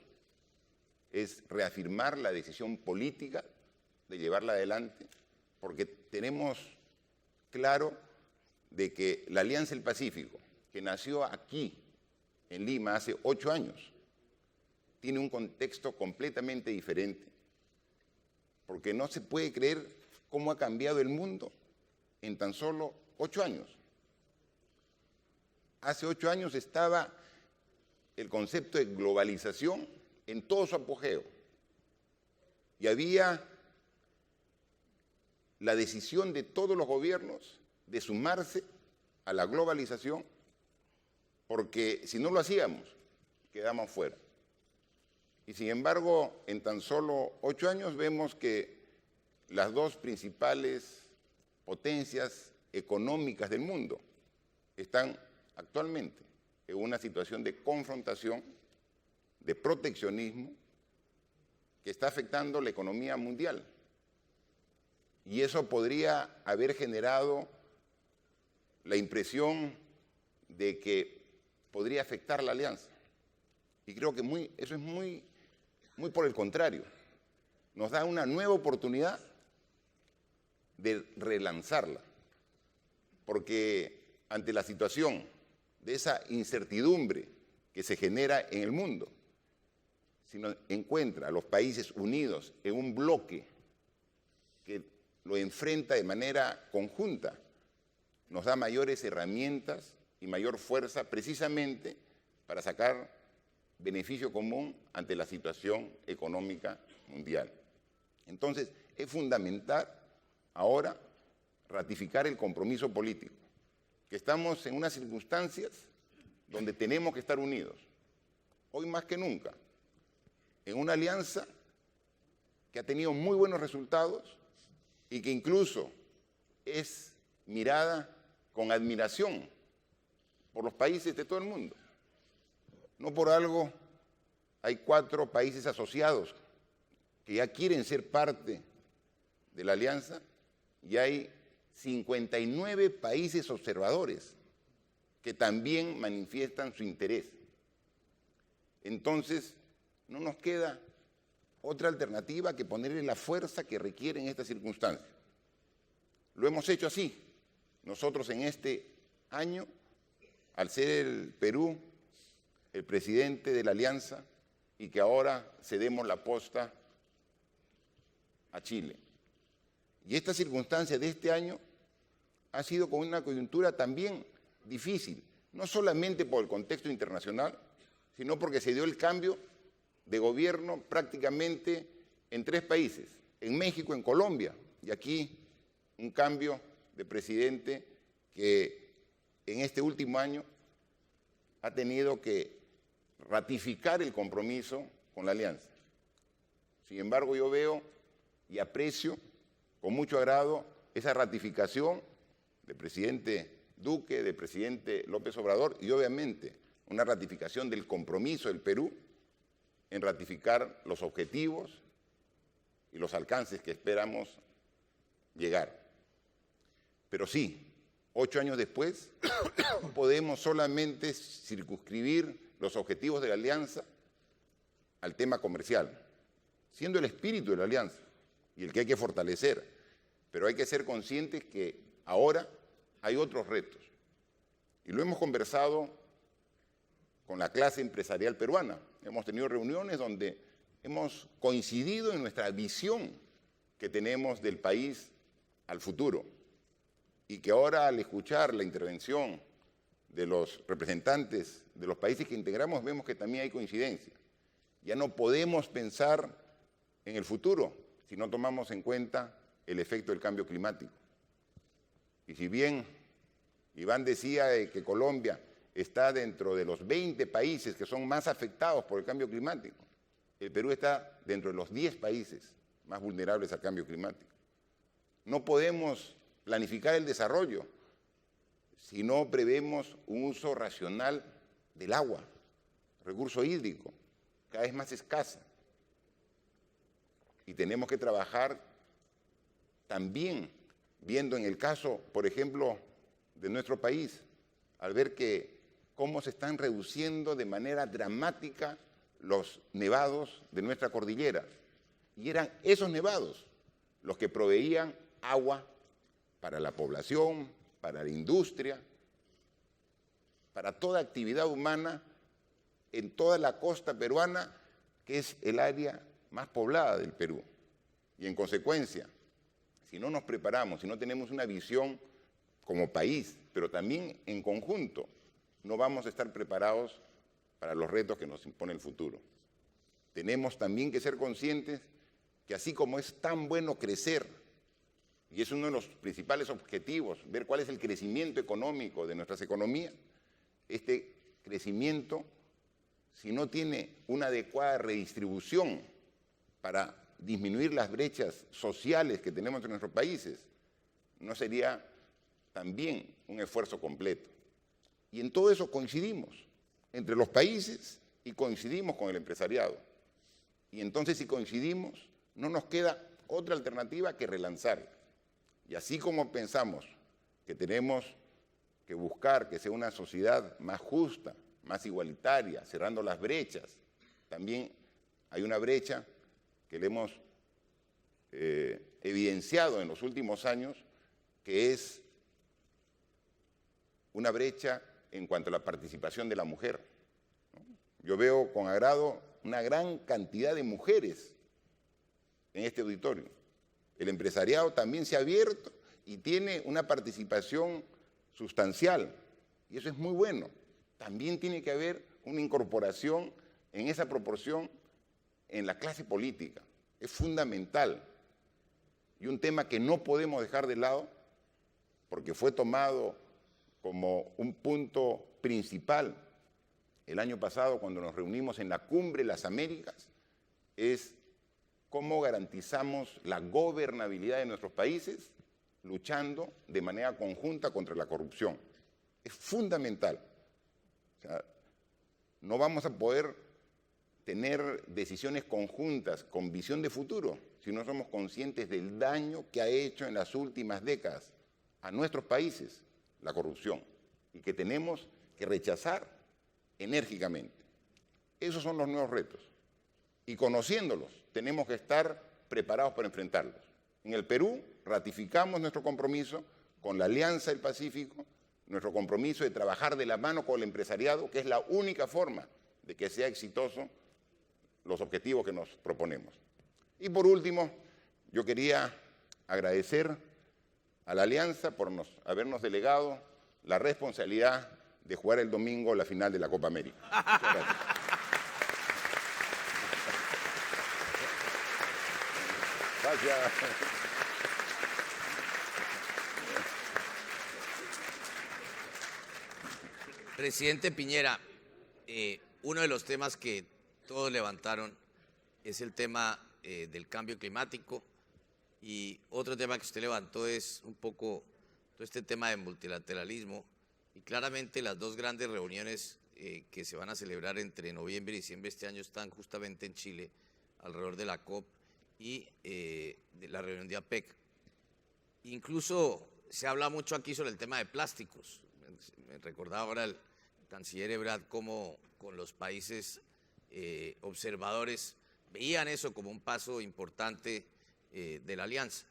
es reafirmar la decisión política de llevarla adelante, porque tenemos claro de que la Alianza del Pacífico, que nació aquí en Lima hace 8 años, tiene un contexto completamente diferente, porque no se puede creer cómo ha cambiado el mundo en tan solo 8 años. Hace 8 años estaba el concepto de globalización en todo su apogeo y había la decisión de todos los gobiernos de sumarse a la globalización, porque si no lo hacíamos, quedamos fuera. Y sin embargo, en tan solo 8 años vemos que las 2 principales potencias económicas del mundo están actualmente en una situación de confrontación, de proteccionismo que está afectando la economía mundial. Y eso podría haber generado la impresión de que podría afectar la alianza. Y creo que eso es muy por el contrario. Nos da una nueva oportunidad de relanzarla. Porque ante la situación de esa incertidumbre que se genera en el mundo, si nos encuentra a los países unidos en un bloque que lo enfrenta de manera conjunta, nos da mayores herramientas y mayor fuerza precisamente para sacar beneficio común ante la situación económica mundial. Entonces, es fundamental ahora ratificar el compromiso político, que estamos en unas circunstancias donde tenemos que estar unidos, hoy más que nunca, en una alianza que ha tenido muy buenos resultados y que incluso es mirada con admiración por los países de todo el mundo. No por algo hay 4 países asociados que ya quieren ser parte de la alianza y hay 59 países observadores que también manifiestan su interés. Entonces, no nos queda otra alternativa que ponerle la fuerza que requiere en estas circunstancias. Lo hemos hecho así. Nosotros en este año, al ser el Perú el presidente de la alianza y que ahora cedemos la posta a Chile. Y esta circunstancia de este año ha sido con una coyuntura también difícil, no solamente por el contexto internacional, sino porque se dio el cambio de gobierno prácticamente en 3 países, en México, en Colombia, y aquí un cambio de presidente que en este último año ha tenido que ratificar el compromiso con la alianza. Sin embargo, yo veo y aprecio con mucho agrado esa ratificación del presidente Duque, del presidente López Obrador y obviamente una ratificación del compromiso del Perú en ratificar los objetivos y los alcances que esperamos llegar. Pero sí, 8 años después, no podemos solamente circunscribir los objetivos de la alianza al tema comercial, siendo el espíritu de la alianza y el que hay que fortalecer. Pero hay que ser conscientes que ahora hay otros retos. Y lo hemos conversado con la clase empresarial peruana. Hemos tenido reuniones donde hemos coincidido en nuestra visión que tenemos del país al futuro. Y que ahora, al escuchar la intervención de los representantes de los países que integramos, vemos que también hay coincidencia. Ya no podemos pensar en el futuro si no tomamos en cuenta el efecto del cambio climático. Y si bien Iván decía que Colombia está dentro de los 20 países que son más afectados por el cambio climático, el Perú está dentro de los 10 países más vulnerables al cambio climático. No podemos planificar el desarrollo si no prevemos un uso racional del agua, recurso hídrico, cada vez más escasa. Y tenemos que trabajar también viendo en el caso, por ejemplo, de nuestro país, al ver que cómo se están reduciendo de manera dramática los nevados de nuestra cordillera. Y eran esos nevados los que proveían agua para la población, para la industria, para toda actividad humana en toda la costa peruana, que es el área más poblada del Perú. Y en consecuencia, si no nos preparamos, si no tenemos una visión como país, pero también en conjunto, no vamos a estar preparados para los retos que nos impone el futuro. Tenemos también que ser conscientes que así como es tan bueno crecer, y es uno de los principales objetivos, ver cuál es el crecimiento económico de nuestras economías, este crecimiento, si no tiene una adecuada redistribución para disminuir las brechas sociales que tenemos entre nuestros países, no sería también un esfuerzo completo. Y en todo eso coincidimos entre los países y coincidimos con el empresariado. Y entonces si coincidimos, no nos queda otra alternativa que relanzarla. Y así como pensamos que tenemos que buscar que sea una sociedad más justa, más igualitaria, cerrando las brechas, también hay una brecha que le hemos evidenciado en los últimos años, que es una brecha en cuanto a la participación de la mujer. Yo veo con agrado una gran cantidad de mujeres en este auditorio. El empresariado también se ha abierto y tiene una participación sustancial, y eso es muy bueno. También tiene que haber una incorporación en esa proporción en la clase política. Es fundamental. Y un tema que no podemos dejar de lado, porque fue tomado como un punto principal el año pasado cuando nos reunimos en la Cumbre de las Américas, es cómo garantizamos la gobernabilidad de nuestros países luchando de manera conjunta contra la corrupción. Es fundamental. O sea, no vamos a poder tener decisiones conjuntas con visión de futuro si no somos conscientes del daño que ha hecho en las últimas décadas a nuestros países la corrupción y que tenemos que rechazar enérgicamente. Esos son los nuevos retos. Y conociéndolos, tenemos que estar preparados para enfrentarlos. En el Perú ratificamos nuestro compromiso con la Alianza del Pacífico, nuestro compromiso de trabajar de la mano con el empresariado, que es la única forma de que sea exitoso los objetivos que nos proponemos. Y por último, yo quería agradecer a la Alianza por habernos delegado la responsabilidad de jugar el domingo la final de la Copa América. Muchas gracias. Gracias. Presidente Piñera, uno de los temas que todos levantaron es el tema del cambio climático, y otro tema que usted levantó es un poco todo este tema de multilateralismo, y claramente las dos grandes reuniones que se van a celebrar entre noviembre y diciembre de este año están justamente en Chile, alrededor de la COP y de la reunión de APEC. Incluso se habla mucho aquí sobre el tema de plásticos. Me recordaba ahora el canciller Ebrard cómo con los países observadores veían eso como un paso importante de la alianza.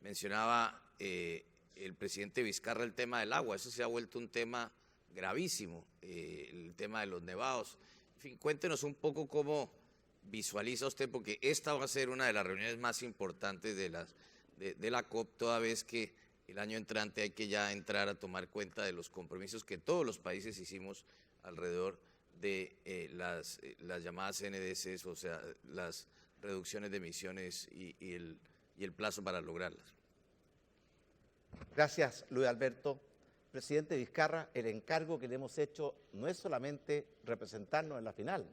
Mencionaba el presidente Vizcarra el tema del agua, eso se ha vuelto un tema gravísimo, el tema de los nevados. En fin, cuéntenos un poco cómo visualiza usted, porque esta va a ser una de las reuniones más importantes de la COP, toda vez que el año entrante hay que ya entrar a tomar cuenta de los compromisos que todos los países hicimos alrededor de las llamadas NDCs, o sea, las reducciones de emisiones y el plazo para lograrlas. Gracias, Luis Alberto. Presidente Vizcarra, el encargo que le hemos hecho no es solamente representarnos en la final.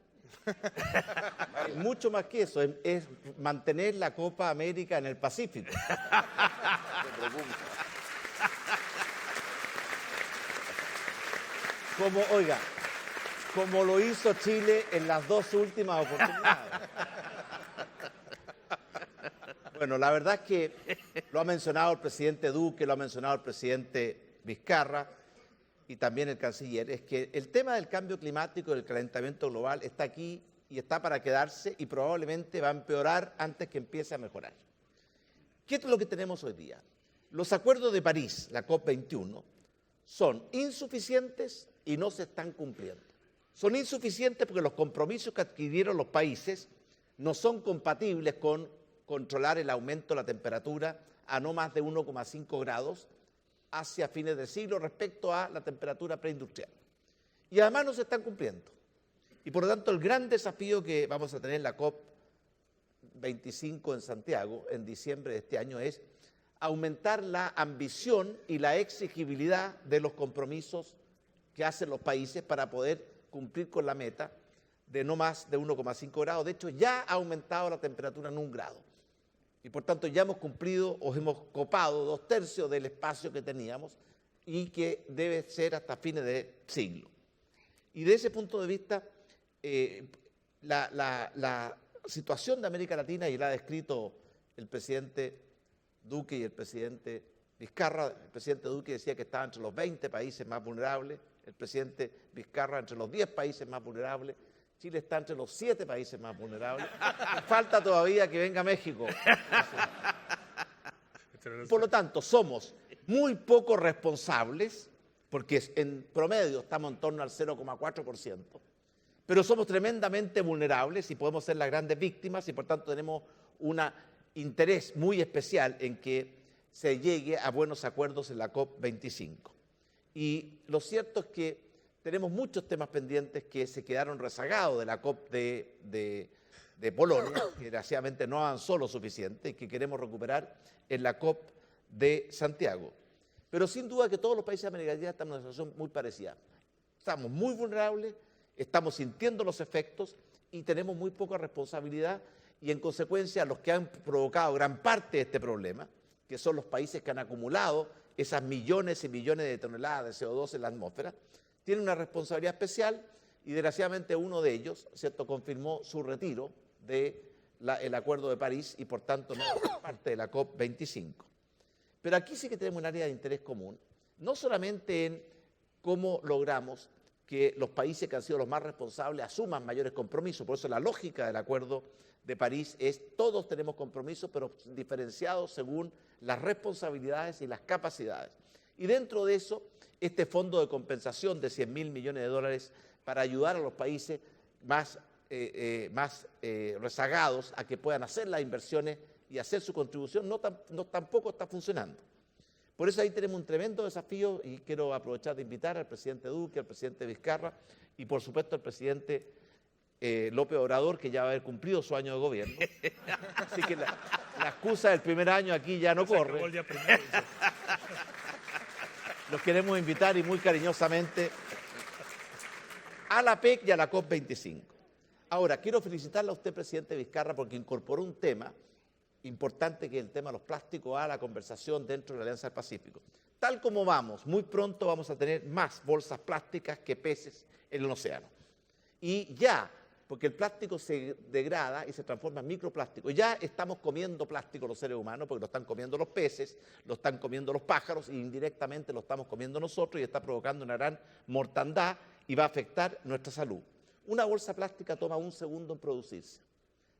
Es mucho más que eso, es mantener la Copa América en el Pacífico. Como lo hizo Chile en las dos últimas oportunidades. Bueno, la verdad es que lo ha mencionado el presidente Duque, lo ha mencionado el presidente Vizcarra y también el canciller, es que el tema del cambio climático y del calentamiento global está aquí y está para quedarse y probablemente va a empeorar antes que empiece a mejorar. ¿Qué es lo que tenemos hoy día? Los acuerdos de París, la COP21, son insuficientes y no se están cumpliendo. Son insuficientes porque los compromisos que adquirieron los países no son compatibles con controlar el aumento de la temperatura a no más de 1,5 grados hacia fines de siglo respecto a la temperatura preindustrial. Y además no se están cumpliendo. Y por lo tanto el gran desafío que vamos a tener en la COP25 en Santiago en diciembre de este año es aumentar la ambición y la exigibilidad de los compromisos que hacen los países para poder cumplir con la meta de no más de 1,5 grados. De hecho, ya ha aumentado la temperatura en 1 grado. Y por tanto ya hemos cumplido o hemos copado 2/3 del espacio que teníamos y que debe ser hasta fines de siglo. Y de ese punto de vista, la situación de América Latina, y la ha descrito el presidente Duque y el presidente Vizcarra. El presidente Duque decía que estaba entre los 20 países más vulnerables, el presidente Vizcarra entre los 10 países más vulnerables. Chile está entre los 7 países más vulnerables. Falta todavía que venga México. Por lo tanto, somos muy poco responsables, porque en promedio estamos en torno al 0,4%, pero somos tremendamente vulnerables y podemos ser las grandes víctimas, y por tanto tenemos un interés muy especial en que se llegue a buenos acuerdos en la COP25. Y lo cierto es que tenemos muchos temas pendientes que se quedaron rezagados de la COP de Polonia, que desgraciadamente no avanzó lo suficiente y que queremos recuperar en la COP de Santiago. Pero sin duda que todos los países de América Latina están en una situación muy parecida. Estamos muy vulnerables, estamos sintiendo los efectos y tenemos muy poca responsabilidad, y en consecuencia los que han provocado gran parte de este problema, que son los países que han acumulado esas millones y millones de toneladas de CO2 en la atmósfera, tienen una responsabilidad especial, y desgraciadamente uno de ellos, ¿cierto?, confirmó su retiro del Acuerdo de París y por tanto no es parte de la COP25. Pero aquí sí que tenemos un área de interés común, no solamente en cómo logramos que los países que han sido los más responsables asuman mayores compromisos. Por eso la lógica del Acuerdo de París es todos tenemos compromisos, pero diferenciados según las responsabilidades y las capacidades. Y dentro de eso, este fondo de compensación de 100.000 millones de dólares para ayudar a los países más rezagados a que puedan hacer las inversiones y hacer su contribución, tampoco está funcionando. Por eso ahí tenemos un tremendo desafío, y quiero aprovechar de invitar al presidente Duque, al presidente Vizcarra y por supuesto al presidente López Obrador, que ya va a haber cumplido su año de gobierno. Así que la excusa del primer año aquí ya no corre. Los queremos invitar y muy cariñosamente a la PEC y a la COP25. Ahora, quiero felicitarle a usted, presidente Vizcarra, porque incorporó un tema importante, que es el tema de los plásticos, a la conversación dentro de la Alianza del Pacífico. Tal como vamos, muy pronto vamos a tener más bolsas plásticas que peces en el océano. Y ya, porque el plástico se degrada y se transforma en microplástico, ya estamos comiendo plástico los seres humanos, porque lo están comiendo los peces, lo están comiendo los pájaros, e indirectamente lo estamos comiendo nosotros, y está provocando una gran mortandad y va a afectar nuestra salud. Una bolsa plástica toma 1 segundo en producirse.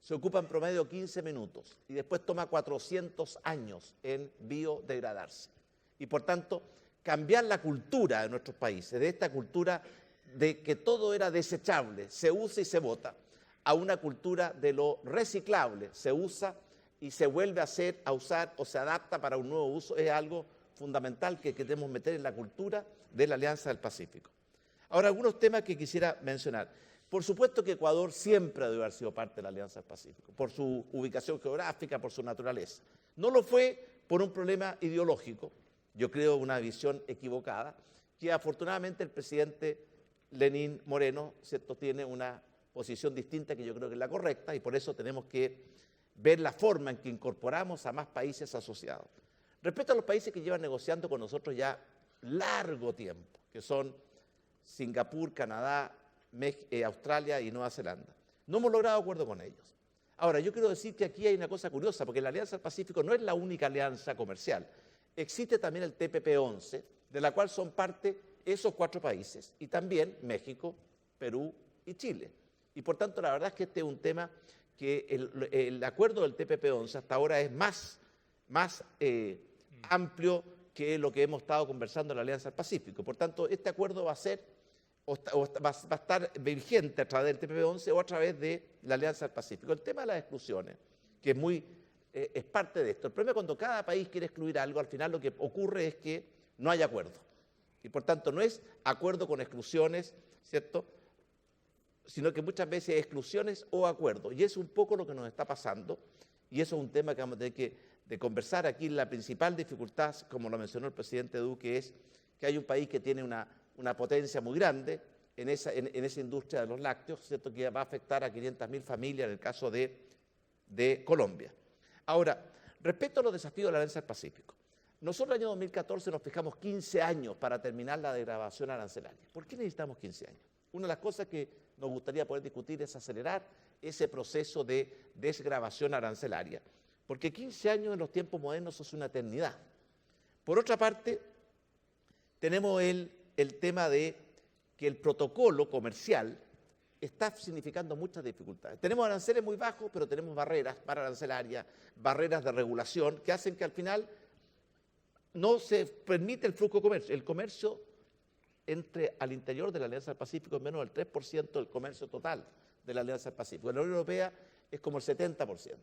Se ocupa en promedio 15 minutos y después toma 400 años en biodegradarse. Y por tanto, cambiar la cultura de nuestros países, de esta cultura de que todo era desechable, se usa y se bota, a una cultura de lo reciclable, se usa y se vuelve a usar o se adapta para un nuevo uso, es algo fundamental que queremos meter en la cultura de la Alianza del Pacífico. Ahora, algunos temas que quisiera mencionar. Por supuesto que Ecuador siempre debe haber sido parte de la Alianza del Pacífico, por su ubicación geográfica, por su naturaleza. No lo fue por un problema ideológico, yo creo una visión equivocada, que afortunadamente el presidente Lenín Moreno, ¿cierto?, tiene una posición distinta que yo creo que es la correcta, y por eso tenemos que ver la forma en que incorporamos a más países asociados. Respecto a los países que llevan negociando con nosotros ya largo tiempo, que son Singapur, Canadá, Australia y Nueva Zelanda. No hemos logrado acuerdo con ellos. Ahora, yo quiero decir que aquí hay una cosa curiosa, porque la Alianza del Pacífico no es la única alianza comercial. Existe también el TPP-11, de la cual son parte esos 4 países, y también México, Perú y Chile. Y por tanto, la verdad es que este es un tema que el acuerdo del TPP-11 hasta ahora es más amplio que lo que hemos estado conversando en la Alianza del Pacífico. Por tanto, este acuerdo va a estar vigente a través del TPP-11 o a través de la Alianza del Pacífico. El tema de las exclusiones, que es parte de esto. El problema es cuando cada país quiere excluir algo, al final lo que ocurre es que no hay acuerdo. Y por tanto no es acuerdo con exclusiones, ¿cierto?, sino que muchas veces es exclusiones o acuerdos. Y eso es un poco lo que nos está pasando, y eso es un tema que vamos a tener de conversar aquí. La principal dificultad, como lo mencionó el presidente Duque, es que hay un país que tiene una potencia muy grande en esa industria de los lácteos, ¿cierto?, que va a afectar a 500.000 familias en el caso de Colombia. Ahora, respecto a los desafíos de la Alianza del Pacífico, nosotros en el año 2014 nos fijamos 15 años para terminar la degradación arancelaria. ¿Por qué necesitamos 15 años? Una de las cosas que nos gustaría poder discutir es acelerar ese proceso de desgravación arancelaria, porque 15 años en los tiempos modernos es una eternidad. Por otra parte, tenemos el tema de que el protocolo comercial está significando muchas dificultades. Tenemos aranceles muy bajos, pero tenemos barreras para arancelarias, barreras de regulación, que hacen que al final no se permite el flujo de comercio. El comercio entre al interior de la Alianza del Pacífico es menos del 3% del comercio total de la Alianza del Pacífico. En la Unión Europea es como el 70%.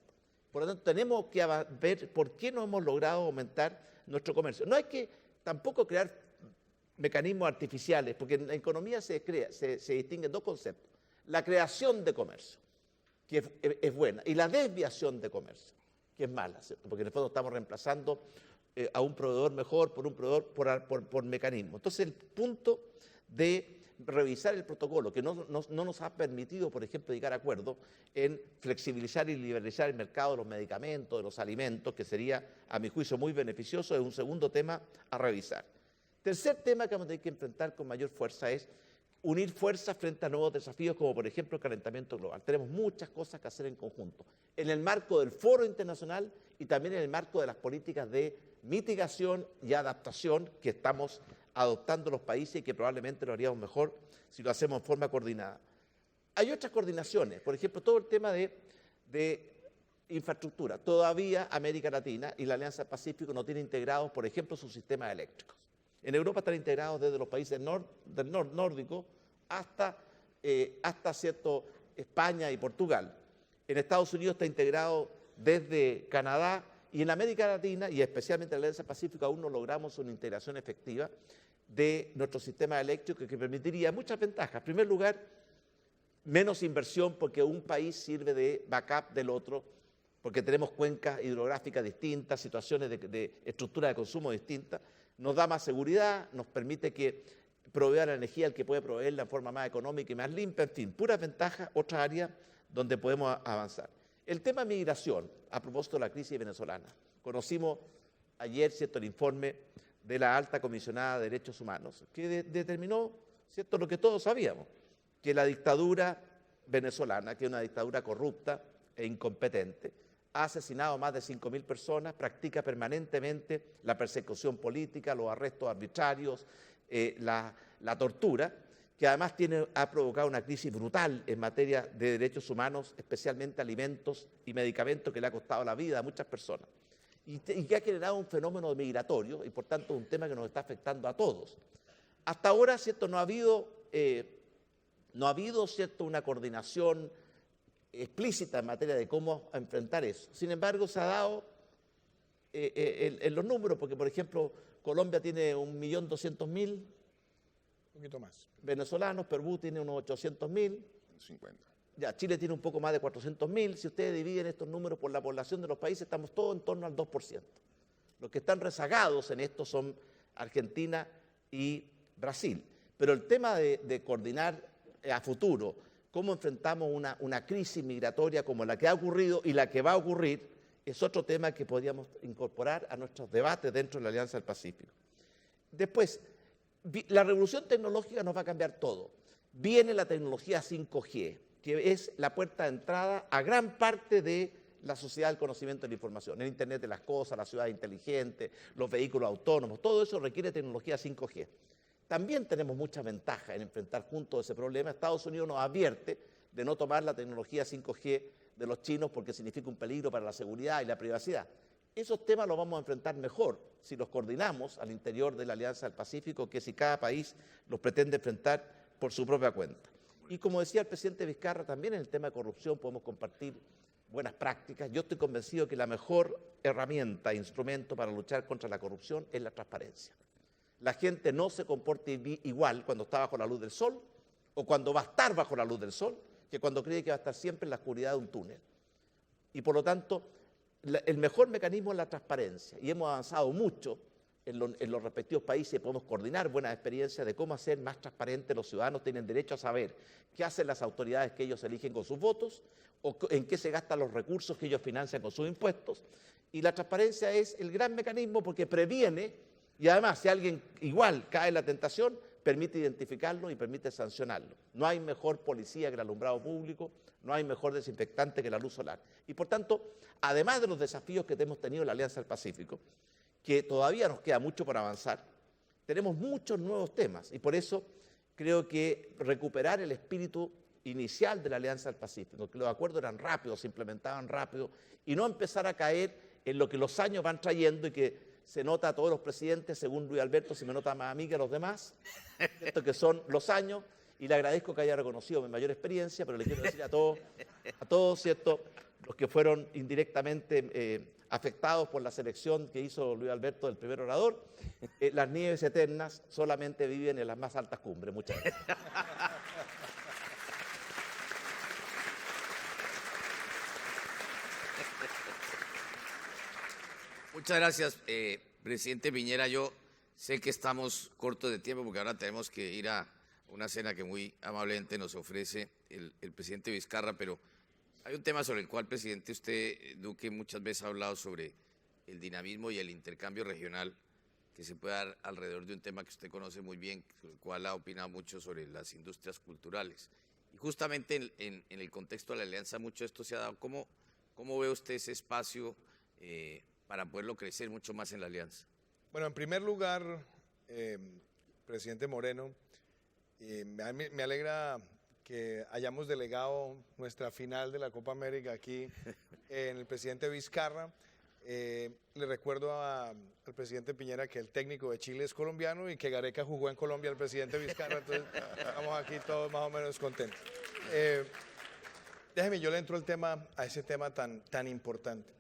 Por lo tanto, tenemos que ver por qué no hemos logrado aumentar nuestro comercio. No hay que tampoco crear mecanismos artificiales, porque en la economía se distinguen dos conceptos. La creación de comercio, que es buena, y la desviación de comercio, que es mala, ¿cierto? Porque en el fondo estamos reemplazando a un proveedor mejor por un proveedor por mecanismo. Entonces, el punto de revisar el protocolo, que no nos ha permitido, por ejemplo, llegar a acuerdos en flexibilizar y liberalizar el mercado de los medicamentos, de los alimentos, que sería, a mi juicio, muy beneficioso, es un segundo tema a revisar. Tercer tema que vamos a tener que enfrentar con mayor fuerza es unir fuerzas frente a nuevos desafíos, como por ejemplo el calentamiento global. Tenemos muchas cosas que hacer en conjunto, en el marco del foro internacional y también en el marco de las políticas de mitigación y adaptación que estamos adoptando los países y que probablemente lo haríamos mejor si lo hacemos en forma coordinada. Hay otras coordinaciones, por ejemplo, todo el tema de infraestructura. Todavía América Latina y la Alianza del Pacífico no tienen integrados, por ejemplo, sus sistemas eléctricos. En Europa están integrados desde los países nórdicos hasta cierto España y Portugal. En Estados Unidos está integrado desde Canadá, y en América Latina, y especialmente en la Alianza Pacífica, aún no logramos una integración efectiva de nuestro sistema eléctrico que permitiría muchas ventajas. En primer lugar, menos inversión porque un país sirve de backup del otro, porque tenemos cuencas hidrográficas distintas, situaciones de estructura de consumo distintas. Nos da más seguridad, nos permite que provea la energía el que puede proveerla en forma más económica y más limpia, en fin, puras ventajas, otras áreas donde podemos avanzar. El tema migración, a propósito de la crisis venezolana. Conocimos ayer, ¿cierto?, el informe de la alta comisionada de Derechos Humanos, que determinó, ¿cierto?, lo que todos sabíamos, que la dictadura venezolana, que es una dictadura corrupta e incompetente, ha asesinado a más de 5.000 personas, practica permanentemente la persecución política, los arrestos arbitrarios, la tortura, que además ha provocado una crisis brutal en materia de derechos humanos, especialmente alimentos y medicamentos, que le ha costado la vida a muchas personas. Y que ha generado un fenómeno migratorio y por tanto un tema que nos está afectando a todos. Hasta ahora, ¿cierto?, no ha habido, ¿cierto?, una coordinación explícita en materia de cómo enfrentar eso. Sin embargo, se ha dado en los números, porque por ejemplo Colombia tiene 1.200.000, Un poquito más. venezolanos, Perú tiene unos 800.000, 50. ya Chile tiene un poco más de 400.000. Si ustedes dividen estos números por la población de los países, estamos todos en torno al 2%. Los que están rezagados en esto son Argentina y Brasil. Pero el tema de coordinar a futuro cómo enfrentamos una crisis migratoria como la que ha ocurrido y la que va a ocurrir es otro tema que podríamos incorporar a nuestros debates dentro de la Alianza del Pacífico. Después, la revolución tecnológica nos va a cambiar todo. Viene la tecnología 5G, que es la puerta de entrada a gran parte de la sociedad del conocimiento de la información. El Internet de las cosas, la ciudad inteligente, los vehículos autónomos, todo eso requiere tecnología 5G. También tenemos muchas ventajas en enfrentar juntos ese problema. Estados Unidos nos advierte de no tomar la tecnología 5G de los chinos porque significa un peligro para la seguridad y la privacidad. Esos temas los vamos a enfrentar mejor si los coordinamos al interior de la Alianza del Pacífico que si cada país los pretende enfrentar por su propia cuenta. Y como decía el presidente Vizcarra, también en el tema de corrupción podemos compartir buenas prácticas. Yo estoy convencido que la mejor herramienta e instrumento para luchar contra la corrupción es la transparencia. La gente no se comporta igual cuando está bajo la luz del sol o cuando va a estar bajo la luz del sol que cuando cree que va a estar siempre en la oscuridad de un túnel. Y por lo tanto, el mejor mecanismo es la transparencia y hemos avanzado mucho en los respectivos países y podemos coordinar buenas experiencias de cómo hacer más transparente. Los ciudadanos tienen derecho a saber qué hacen las autoridades que ellos eligen con sus votos o en qué se gastan los recursos que ellos financian con sus impuestos. Y la transparencia es el gran mecanismo porque previene y además si alguien igual cae en la tentación permite identificarlo y permite sancionarlo. No hay mejor policía que el alumbrado público, no hay mejor desinfectante que la luz solar. Y por tanto, además de los desafíos que hemos tenido en la Alianza del Pacífico, que todavía nos queda mucho por avanzar, tenemos muchos nuevos temas y por eso creo que recuperar el espíritu inicial de la Alianza del Pacífico, que los acuerdos eran rápidos, se implementaban rápido y no empezar a caer en lo que los años van trayendo y que se nota a todos los presidentes, según Luis Alberto, si me nota más a mí que a los demás, esto que son los años, y le agradezco que haya reconocido mi mayor experiencia, pero le quiero decir a todos, ¿cierto?, los que fueron indirectamente afectados por la selección que hizo Luis Alberto del primer orador, las nieves eternas solamente viven en las más altas cumbres. Muchas gracias. Muchas gracias, presidente Piñera. Yo sé que estamos cortos de tiempo porque ahora tenemos que ir a una cena que muy amablemente nos ofrece el presidente Vizcarra, pero hay un tema sobre el cual, presidente, usted, Duque, muchas veces ha hablado sobre el dinamismo y el intercambio regional que se puede dar alrededor de un tema que usted conoce muy bien, sobre el cual ha opinado mucho sobre las industrias culturales. Y justamente en el contexto de la alianza, mucho de esto se ha dado. ¿Cómo ve usted ese espacio para poderlo crecer mucho más en la alianza? Bueno, en primer lugar, presidente Moreno, me alegra que hayamos delegado nuestra final de la Copa América aquí en el presidente Vizcarra. Le recuerdo al presidente Piñera que el técnico de Chile es colombiano y que Gareca jugó en Colombia al presidente Vizcarra, entonces estamos aquí todos más o menos contentos. Déjeme, yo le entro a ese tema tan importante.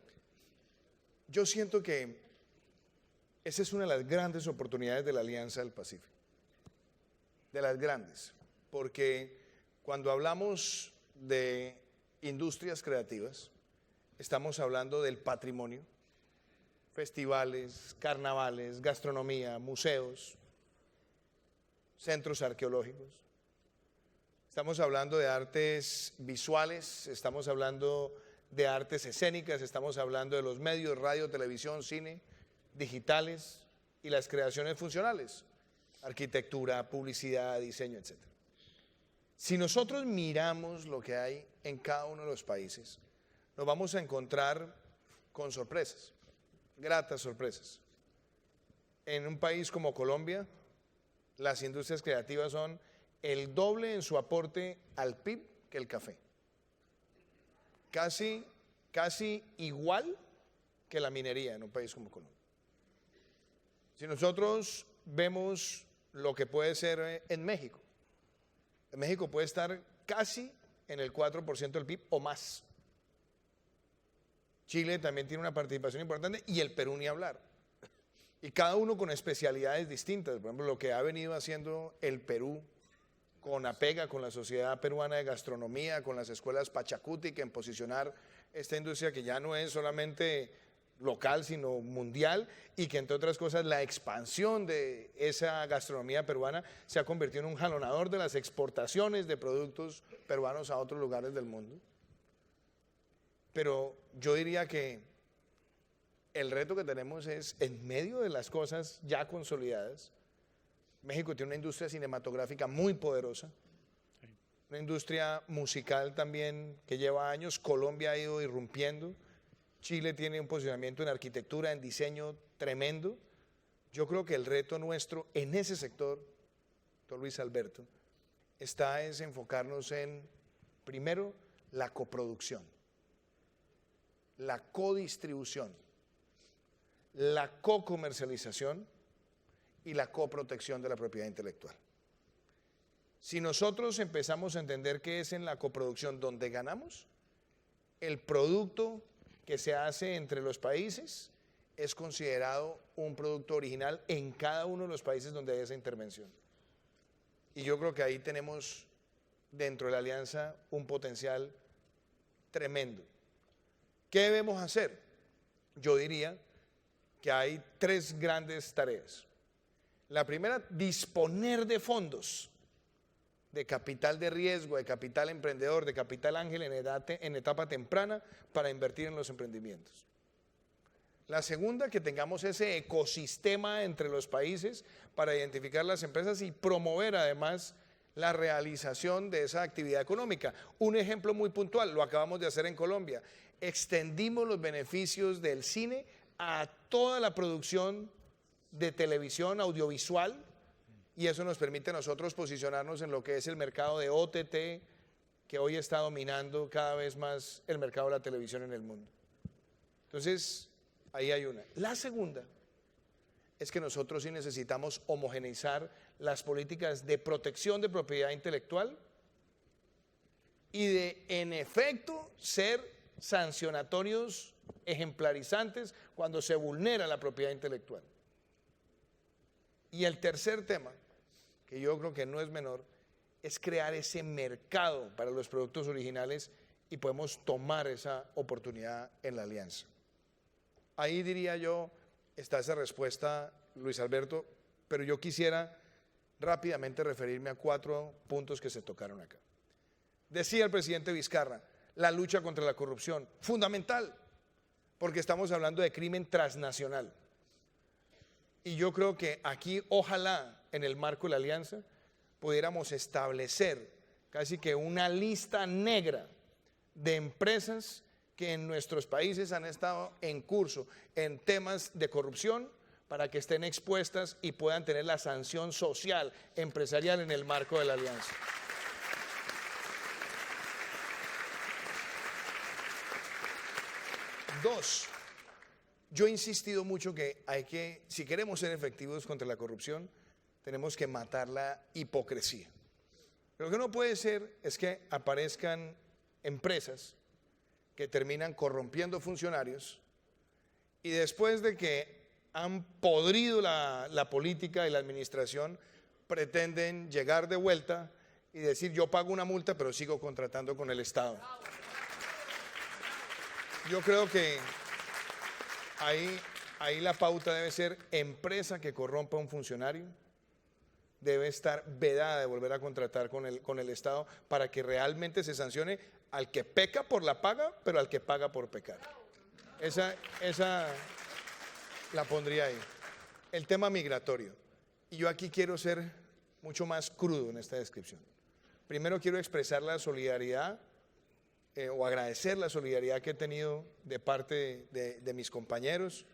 Yo siento que esa es una de las grandes oportunidades de la Alianza del Pacífico, de las grandes, porque cuando hablamos de industrias creativas, estamos hablando del patrimonio, festivales, carnavales, gastronomía, museos, centros arqueológicos. Estamos hablando de artes visuales, estamos hablando de artes escénicas, estamos hablando de los medios, radio, televisión, cine, digitales y las creaciones funcionales, arquitectura, publicidad, diseño, etc. Si nosotros miramos lo que hay en cada uno de los países, nos vamos a encontrar con sorpresas, gratas sorpresas. En un país como Colombia, las industrias creativas son el doble en su aporte al PIB que el café. Casi igual que la minería en un país como Colombia. Si nosotros vemos lo que puede ser en México puede estar casi en el 4% del PIB o más. Chile también tiene una participación importante y el Perú ni hablar. Y cada uno con especialidades distintas. Por ejemplo, lo que ha venido haciendo el Perú con APEGA, con la Sociedad Peruana de Gastronomía, con las escuelas Pachacutic, en posicionar esta industria que ya no es solamente local, sino mundial, y que entre otras cosas la expansión de esa gastronomía peruana se ha convertido en un jalonador de las exportaciones de productos peruanos a otros lugares del mundo. Pero yo diría que el reto que tenemos es, en medio de las cosas ya consolidadas, México tiene una industria cinematográfica muy poderosa, una industria musical también que lleva años. Colombia ha ido irrumpiendo. Chile tiene un posicionamiento en arquitectura, en diseño tremendo. Yo creo que el reto nuestro en ese sector, doctor Luis Alberto, es enfocarnos en, primero, la coproducción, la codistribución, la cocomercialización y la coprotección de la propiedad intelectual. Si nosotros empezamos a entender que es en la coproducción donde ganamos, el producto que se hace entre los países es considerado un producto original en cada uno de los países donde hay esa intervención. Y yo creo que ahí tenemos dentro de la alianza un potencial tremendo. ¿Qué debemos hacer? Yo diría que hay 3 grandes tareas. La primera, disponer de fondos, de capital de riesgo, de capital emprendedor, de capital ángel en etapa temprana para invertir en los emprendimientos. La segunda, que tengamos ese ecosistema entre los países para identificar las empresas y promover además la realización de esa actividad económica. Un ejemplo muy puntual, lo acabamos de hacer en Colombia. Extendimos los beneficios del cine a toda la producción de televisión audiovisual y eso nos permite a nosotros posicionarnos en lo que es el mercado de OTT, que hoy está dominando cada vez más el mercado de la televisión en el mundo. Entonces, ahí hay una. La segunda es que nosotros sí necesitamos homogeneizar las políticas de protección de propiedad intelectual y de, en efecto, ser sancionatorios ejemplarizantes cuando se vulnera la propiedad intelectual. Y el tercer tema, que yo creo que no es menor, es crear ese mercado para los productos originales y podemos tomar esa oportunidad en la alianza. Ahí diría yo, está esa respuesta, Luis Alberto, pero yo quisiera rápidamente referirme a 4 puntos que se tocaron acá. Decía el presidente Vizcarra, la lucha contra la corrupción, fundamental, porque estamos hablando de crimen transnacional. Y yo creo que aquí, ojalá, en el marco de la alianza, pudiéramos establecer casi que una lista negra de empresas que en nuestros países han estado en curso en temas de corrupción para que estén expuestas y puedan tener la sanción social, empresarial en el marco de la alianza. Dos, yo he insistido mucho que hay que, si queremos ser efectivos contra la corrupción, tenemos que matar la hipocresía. Lo que no puede ser es que aparezcan empresas que terminan corrompiendo funcionarios y después de que han podrido la política y la administración, pretenden llegar de vuelta y decir yo pago una multa pero sigo contratando con el Estado. Yo creo que ahí la pauta debe ser empresa que corrompa a un funcionario debe estar vedada de volver a contratar con el Estado para que realmente se sancione al que peca por la paga, pero al que paga por pecar. Esa la pondría ahí. El tema migratorio. Y yo aquí quiero ser mucho más crudo en esta descripción. Primero quiero expresar la solidaridad o agradecer la solidaridad que he tenido de parte de mis compañeros.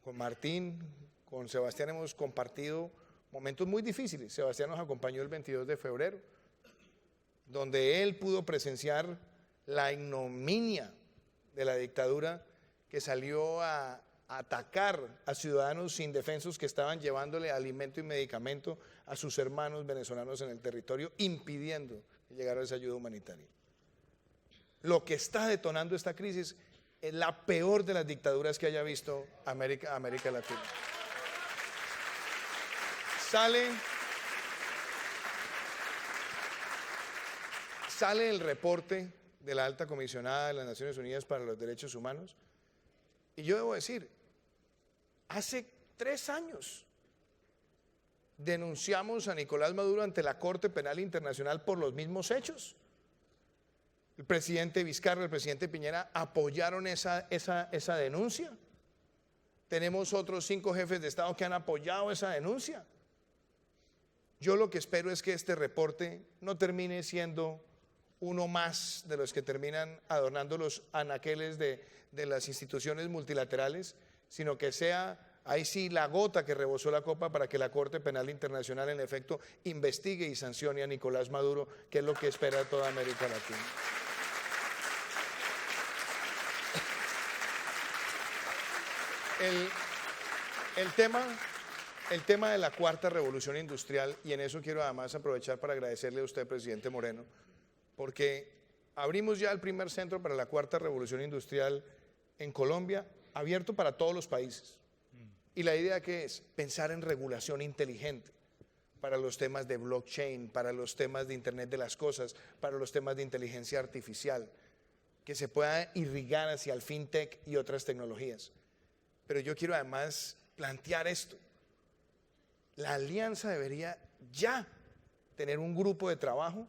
Con Martín, con Sebastián hemos compartido momentos muy difíciles. Sebastián nos acompañó el 22 de febrero, donde él pudo presenciar la ignominia de la dictadura que salió a atacar a ciudadanos indefensos que estaban llevándole alimento y medicamento a sus hermanos venezolanos en el territorio, impidiendo que llegara esa ayuda humanitaria. Lo que está detonando esta crisis es la peor de las dictaduras que haya visto América Latina. Sale el reporte de la Alta Comisionada de las Naciones Unidas para los Derechos Humanos y yo debo decir, hace 3 años denunciamos a Nicolás Maduro ante la Corte Penal Internacional por los mismos hechos. El presidente Vizcarra, el presidente Piñera apoyaron esa denuncia. Tenemos otros 5 jefes de Estado que han apoyado esa denuncia. Yo lo que espero es que este reporte no termine siendo uno más de los que terminan adornando los anaqueles de las instituciones multilaterales, sino que sea, ahí sí, la gota que rebosó la copa para que la Corte Penal Internacional en efecto investigue y sancione a Nicolás Maduro, que es lo que espera toda América Latina. El tema de la 4ª revolución industrial, y en eso quiero además aprovechar para agradecerle a usted, presidente Moreno, porque abrimos ya el primer centro para la 4ª revolución industrial en Colombia, abierto para todos los países. Y la idea que es pensar en regulación inteligente para los temas de blockchain, para los temas de Internet de las cosas, para los temas de inteligencia artificial, que se pueda irrigar hacia el fintech y otras tecnologías. Pero yo quiero además plantear esto. La alianza debería ya tener un grupo de trabajo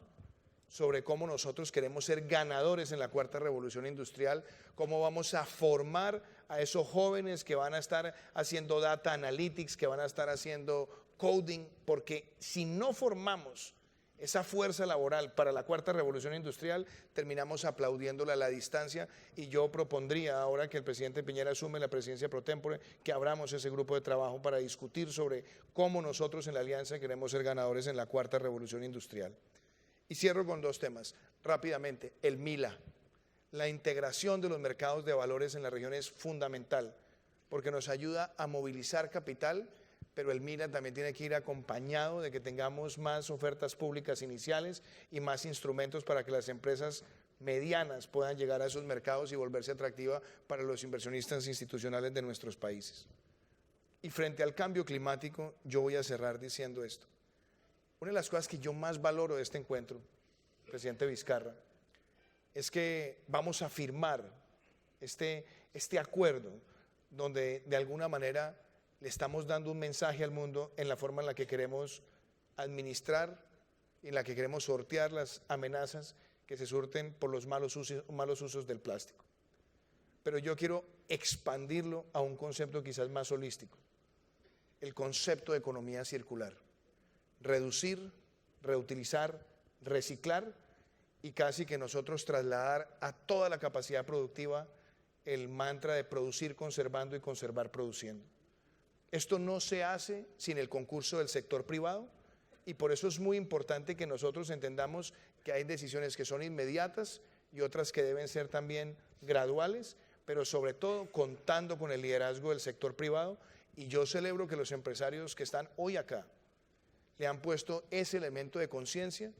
sobre cómo nosotros queremos ser ganadores en la cuarta revolución industrial, cómo vamos a formar a esos jóvenes que van a estar haciendo data analytics, que van a estar haciendo coding, porque si no formamos esa fuerza laboral para la cuarta revolución industrial, terminamos aplaudiéndola a la distancia, y yo propondría, ahora que el presidente Piñera asume la presidencia pro tempore, que abramos ese grupo de trabajo para discutir sobre cómo nosotros en la Alianza queremos ser ganadores en la cuarta revolución industrial. Y cierro con dos temas, rápidamente. El MILA, la integración de los mercados de valores en la región es fundamental, porque nos ayuda a movilizar capital, pero el MILA también tiene que ir acompañado de que tengamos más ofertas públicas iniciales y más instrumentos para que las empresas medianas puedan llegar a esos mercados y volverse atractiva para los inversionistas institucionales de nuestros países. Y frente al cambio climático, yo voy a cerrar diciendo esto. Una de las cosas que yo más valoro de este encuentro, presidente Vizcarra, es que vamos a firmar este acuerdo donde de alguna manera le estamos dando un mensaje al mundo en la forma en la que queremos administrar y en la que queremos sortear las amenazas que se surten por los malos usos del plástico. Pero yo quiero expandirlo a un concepto quizás más holístico, el concepto de economía circular. Reducir, reutilizar, reciclar y casi que nosotros trasladar a toda la capacidad productiva el mantra de producir conservando y conservar produciendo. Esto no se hace sin el concurso del sector privado, y por eso es muy importante que nosotros entendamos que hay decisiones que son inmediatas y otras que deben ser también graduales, pero sobre todo contando con el liderazgo del sector privado. Y yo celebro que los empresarios que están hoy acá le han puesto ese elemento de conciencia,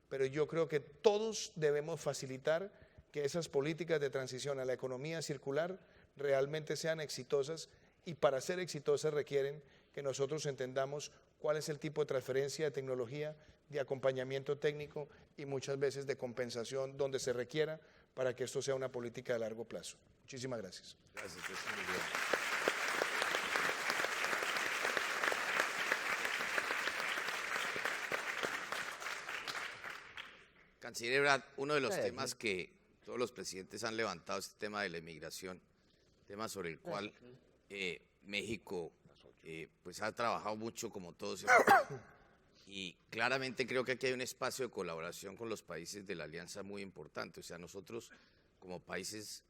pero yo creo que todos debemos facilitar que esas políticas de transición a la economía circular realmente sean exitosas, y para ser exitosas requieren que nosotros entendamos cuál es el tipo de transferencia de tecnología, de acompañamiento técnico y muchas veces de compensación donde se requiera para que esto sea una política de largo plazo. Muchísimas gracias. Gracias, presidente. Canciller Ebrard, uno de los temas que todos los presidentes han levantado es el tema de la inmigración, tema sobre el cual México pues ha trabajado mucho, como todos, y claramente creo que aquí hay un espacio de colaboración con los países de la Alianza muy importante. O sea, nosotros como países,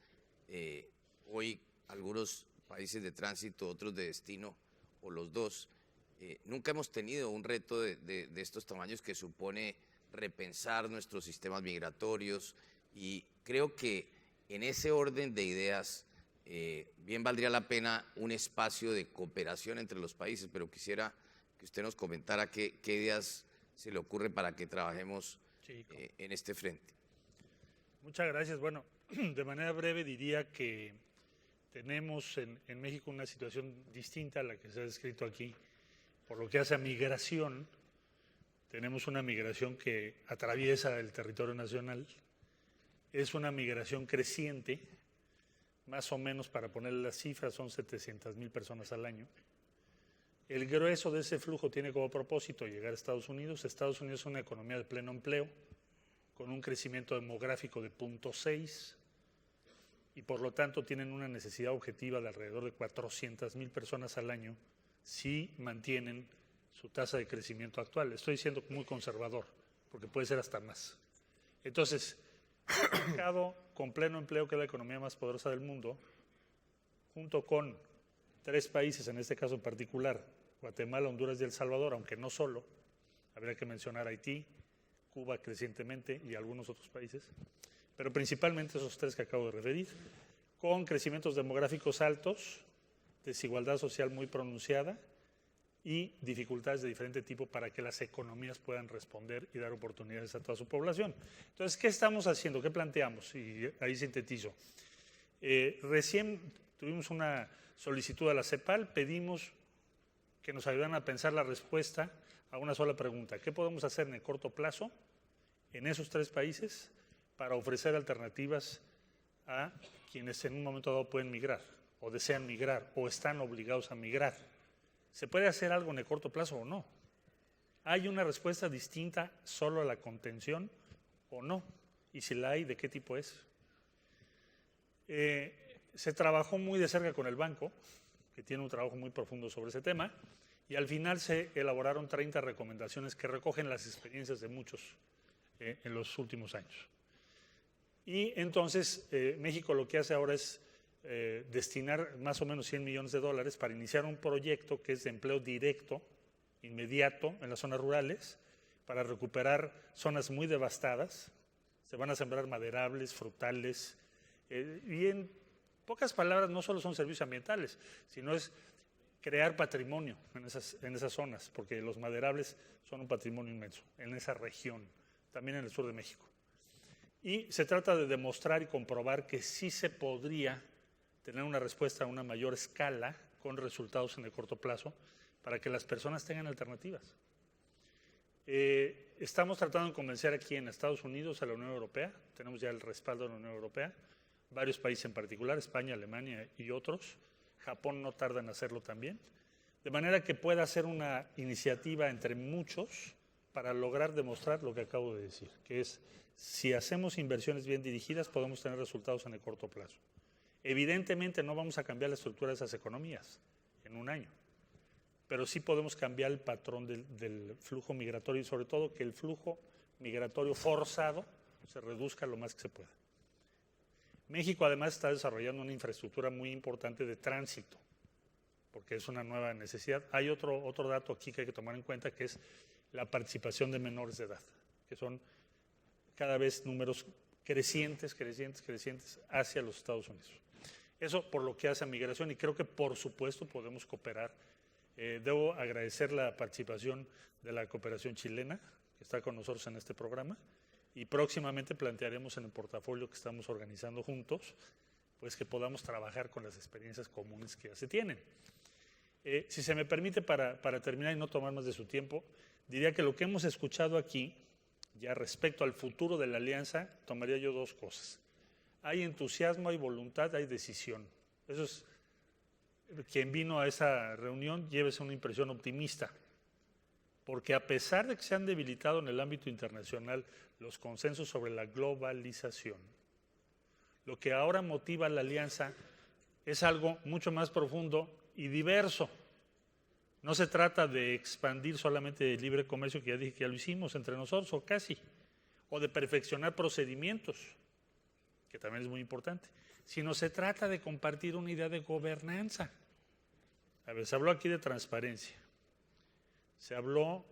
hoy algunos países de tránsito, otros de destino, o los dos, nunca hemos tenido un reto de estos tamaños que supone repensar nuestros sistemas migratorios, y creo que en ese orden de ideas bien valdría la pena un espacio de cooperación entre los países, pero quisiera que usted nos comentara qué ideas se le ocurre para que trabajemos en este frente. Muchas gracias. Bueno, de manera breve diría que tenemos en México una situación distinta a la que se ha descrito aquí. Por lo que hace a migración, tenemos una migración que atraviesa el territorio nacional. Es una migración creciente, más o menos, para poner las cifras, son 700,000 personas al año. El grueso de ese flujo tiene como propósito llegar a Estados Unidos. Estados Unidos es una economía de pleno empleo, con un crecimiento demográfico de 0.6, y por lo tanto tienen una necesidad objetiva de alrededor de 400,000 personas al año si mantienen su tasa de crecimiento actual. Estoy siendo muy conservador, porque puede ser hasta más. Entonces, un mercado con pleno empleo, que es la economía más poderosa del mundo, junto con 3 países, en este caso en particular, Guatemala, Honduras y El Salvador, aunque no solo, habría que mencionar Haití, Cuba crecientemente y algunos otros países, pero principalmente esos 3 que acabo de referir, con crecimientos demográficos altos, desigualdad social muy pronunciada y dificultades de diferente tipo para que las economías puedan responder y dar oportunidades a toda su población. Entonces, ¿qué estamos haciendo? ¿Qué planteamos? Y ahí sintetizo. Recién tuvimos una solicitud a la CEPAL, pedimos que nos ayudaran a pensar la respuesta a una sola pregunta. ¿Qué podemos hacer en el corto plazo en esos 3 países para ofrecer alternativas a quienes en un momento dado pueden migrar, o desean migrar, o están obligados a migrar? ¿Se puede hacer algo en el corto plazo o no? ¿Hay una respuesta distinta solo a la contención o no, y si la hay, ¿de qué tipo es? Se trabajó muy de cerca con el banco, que tiene un trabajo muy profundo sobre ese tema, y al final se elaboraron 30 recomendaciones que recogen las experiencias de muchos en los últimos años. Y entonces México lo que hace ahora es destinar más o menos $100 millones para iniciar un proyecto que es de empleo directo, inmediato, en las zonas rurales, para recuperar zonas muy devastadas. Se van a sembrar maderables, frutales, y en pocas palabras no solo son servicios ambientales, sino es crear patrimonio en esas zonas, porque los maderables son un patrimonio inmenso en esa región, también en el sur de México. Y se trata de demostrar y comprobar que sí se podría tener una respuesta a una mayor escala con resultados en el corto plazo para que las personas tengan alternativas. Estamos tratando de convencer aquí en Estados Unidos a la Unión Europea, tenemos ya el respaldo de la Unión Europea, varios países en particular, España, Alemania y otros. Japón no tarda en hacerlo también, de manera que pueda ser una iniciativa entre muchos para lograr demostrar lo que acabo de decir, que es, si hacemos inversiones bien dirigidas, podemos tener resultados en el corto plazo. Evidentemente no vamos a cambiar la estructura de esas economías en un año, pero sí podemos cambiar el patrón del flujo migratorio y sobre todo que el flujo migratorio forzado se reduzca lo más que se pueda. México además está desarrollando una infraestructura muy importante de tránsito, porque es una nueva necesidad. Hay otro dato aquí que hay que tomar en cuenta, que es la participación de menores de edad, que son cada vez números crecientes hacia los Estados Unidos. Eso por lo que hace a migración, y creo que por supuesto podemos cooperar. Debo agradecer la participación de la cooperación chilena, que está con nosotros en este programa, y próximamente plantearemos en el portafolio que estamos organizando juntos, pues que podamos trabajar con las experiencias comunes que ya se tienen. Si se me permite, para terminar y no tomar más de su tiempo, diría que lo que hemos escuchado aquí, ya respecto al futuro de la alianza, tomaría yo dos cosas. Hay entusiasmo, hay voluntad, hay decisión. Eso es, quien vino a esa reunión, llévese una impresión optimista, porque a pesar de que se han debilitado en el ámbito internacional los consensos sobre la globalización, lo que ahora motiva a la alianza es algo mucho más profundo y diverso. No se trata de expandir solamente el libre comercio, que ya dije que ya lo hicimos entre nosotros, o casi, o de perfeccionar procedimientos, que también es muy importante, sino se trata de compartir una idea de gobernanza. A ver, se habló aquí de transparencia, se habló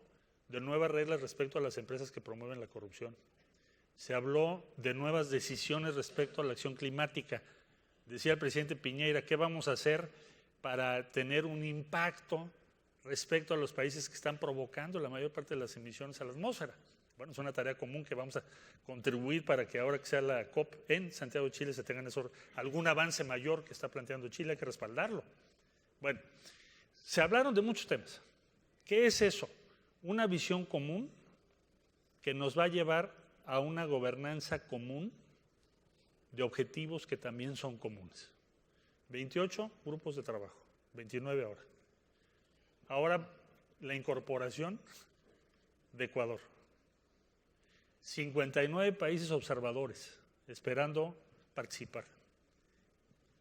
de nuevas reglas respecto a las empresas que promueven la corrupción, se habló de nuevas decisiones respecto a la acción climática. Decía el presidente Piñera, ¿qué vamos a hacer para tener un impacto respecto a los países que están provocando la mayor parte de las emisiones a la atmósfera? Bueno, es una tarea común que vamos a contribuir para que ahora que sea la COP en Santiago de Chile se tengan algún avance mayor que está planteando Chile, hay que respaldarlo. Bueno, se hablaron de muchos temas. ¿Qué es eso? Una visión común que nos va a llevar a una gobernanza común de objetivos que también son comunes. 28 grupos de trabajo, 29 ahora. Ahora la incorporación de Ecuador. 59 países observadores esperando participar.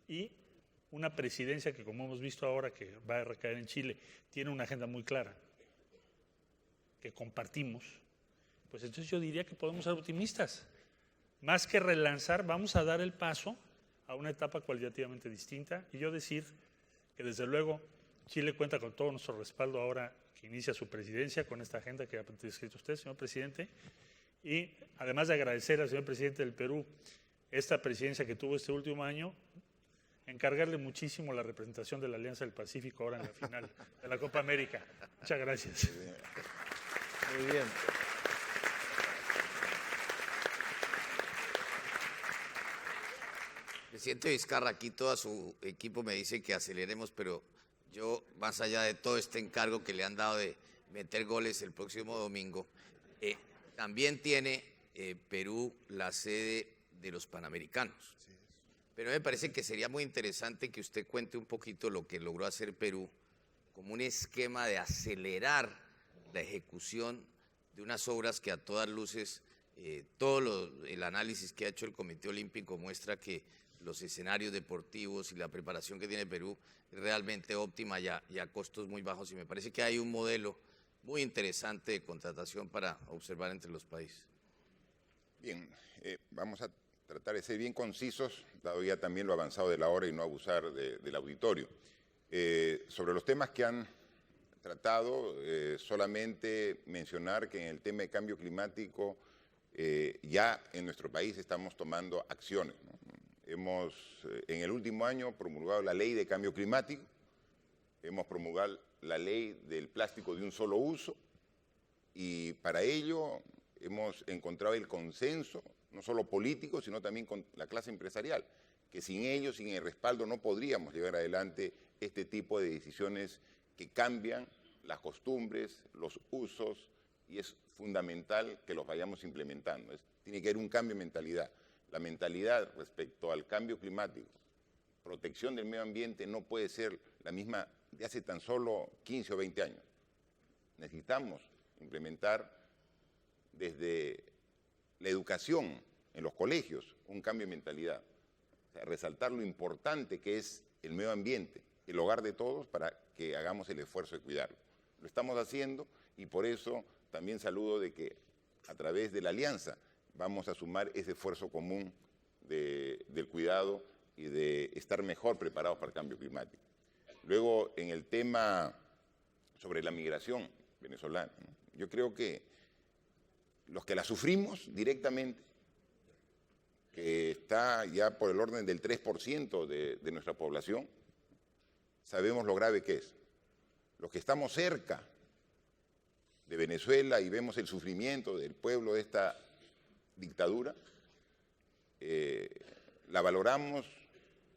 Y una presidencia que, como hemos visto ahora que va a recaer en Chile, tiene una agenda muy clara, que compartimos. Pues entonces yo diría que podemos ser optimistas. Más que relanzar, vamos a dar el paso a una etapa cualitativamente distinta. Y yo decir que desde luego Chile cuenta con todo nuestro respaldo ahora que inicia su presidencia, con esta agenda que ha descrito usted, señor presidente. Y además de agradecer al señor presidente del Perú esta presidencia que tuvo este último año, encargarle muchísimo la representación de la Alianza del Pacífico ahora en la final de la Copa América. Muchas gracias. Muy bien. Presidente Vizcarra, aquí todo su equipo me dice que aceleremos, pero yo, más allá de todo este encargo que le han dado de meter goles el próximo domingo, también tiene Perú la sede de los Panamericanos. Pero me parece que sería muy interesante que usted cuente un poquito lo que logró hacer Perú como un esquema de acelerar la ejecución de unas obras que a todas luces el análisis que ha hecho el Comité Olímpico muestra que los escenarios deportivos y la preparación que tiene Perú es realmente óptima y a costos muy bajos, y me parece que hay un modelo muy interesante de contratación para observar entre los países. Bien, vamos a tratar de ser bien concisos, dado ya también lo avanzado de la hora y no abusar del auditorio. Sobre los temas que han tratado, solamente mencionar que en el tema de cambio climático ya en nuestro país estamos tomando acciones, ¿no? Hemos, en el último año, promulgado la ley de cambio climático, hemos promulgado la ley del plástico de un solo uso, y para ello hemos encontrado el consenso, no solo político, sino también con la clase empresarial, que sin ellos, sin el respaldo, no podríamos llevar adelante este tipo de decisiones que cambian las costumbres, los usos, y es fundamental que los vayamos implementando. Tiene que haber un cambio de mentalidad. La mentalidad respecto al cambio climático, protección del medio ambiente, no puede ser la misma de hace tan solo 15 o 20 años. Necesitamos implementar desde la educación en los colegios un cambio de mentalidad. O sea, resaltar lo importante que es el medio ambiente, el hogar de todos, para que hagamos el esfuerzo de cuidarlo. Lo estamos haciendo, y por eso también saludo de que a través de la alianza vamos a sumar ese esfuerzo común del cuidado y de estar mejor preparados para el cambio climático. Luego, en el tema sobre la migración venezolana, ¿no? Yo creo que los que la sufrimos directamente, que está ya por el orden del 3% de nuestra población, sabemos lo grave que es. Los que estamos cerca de Venezuela y vemos el sufrimiento del pueblo de esta dictadura, la valoramos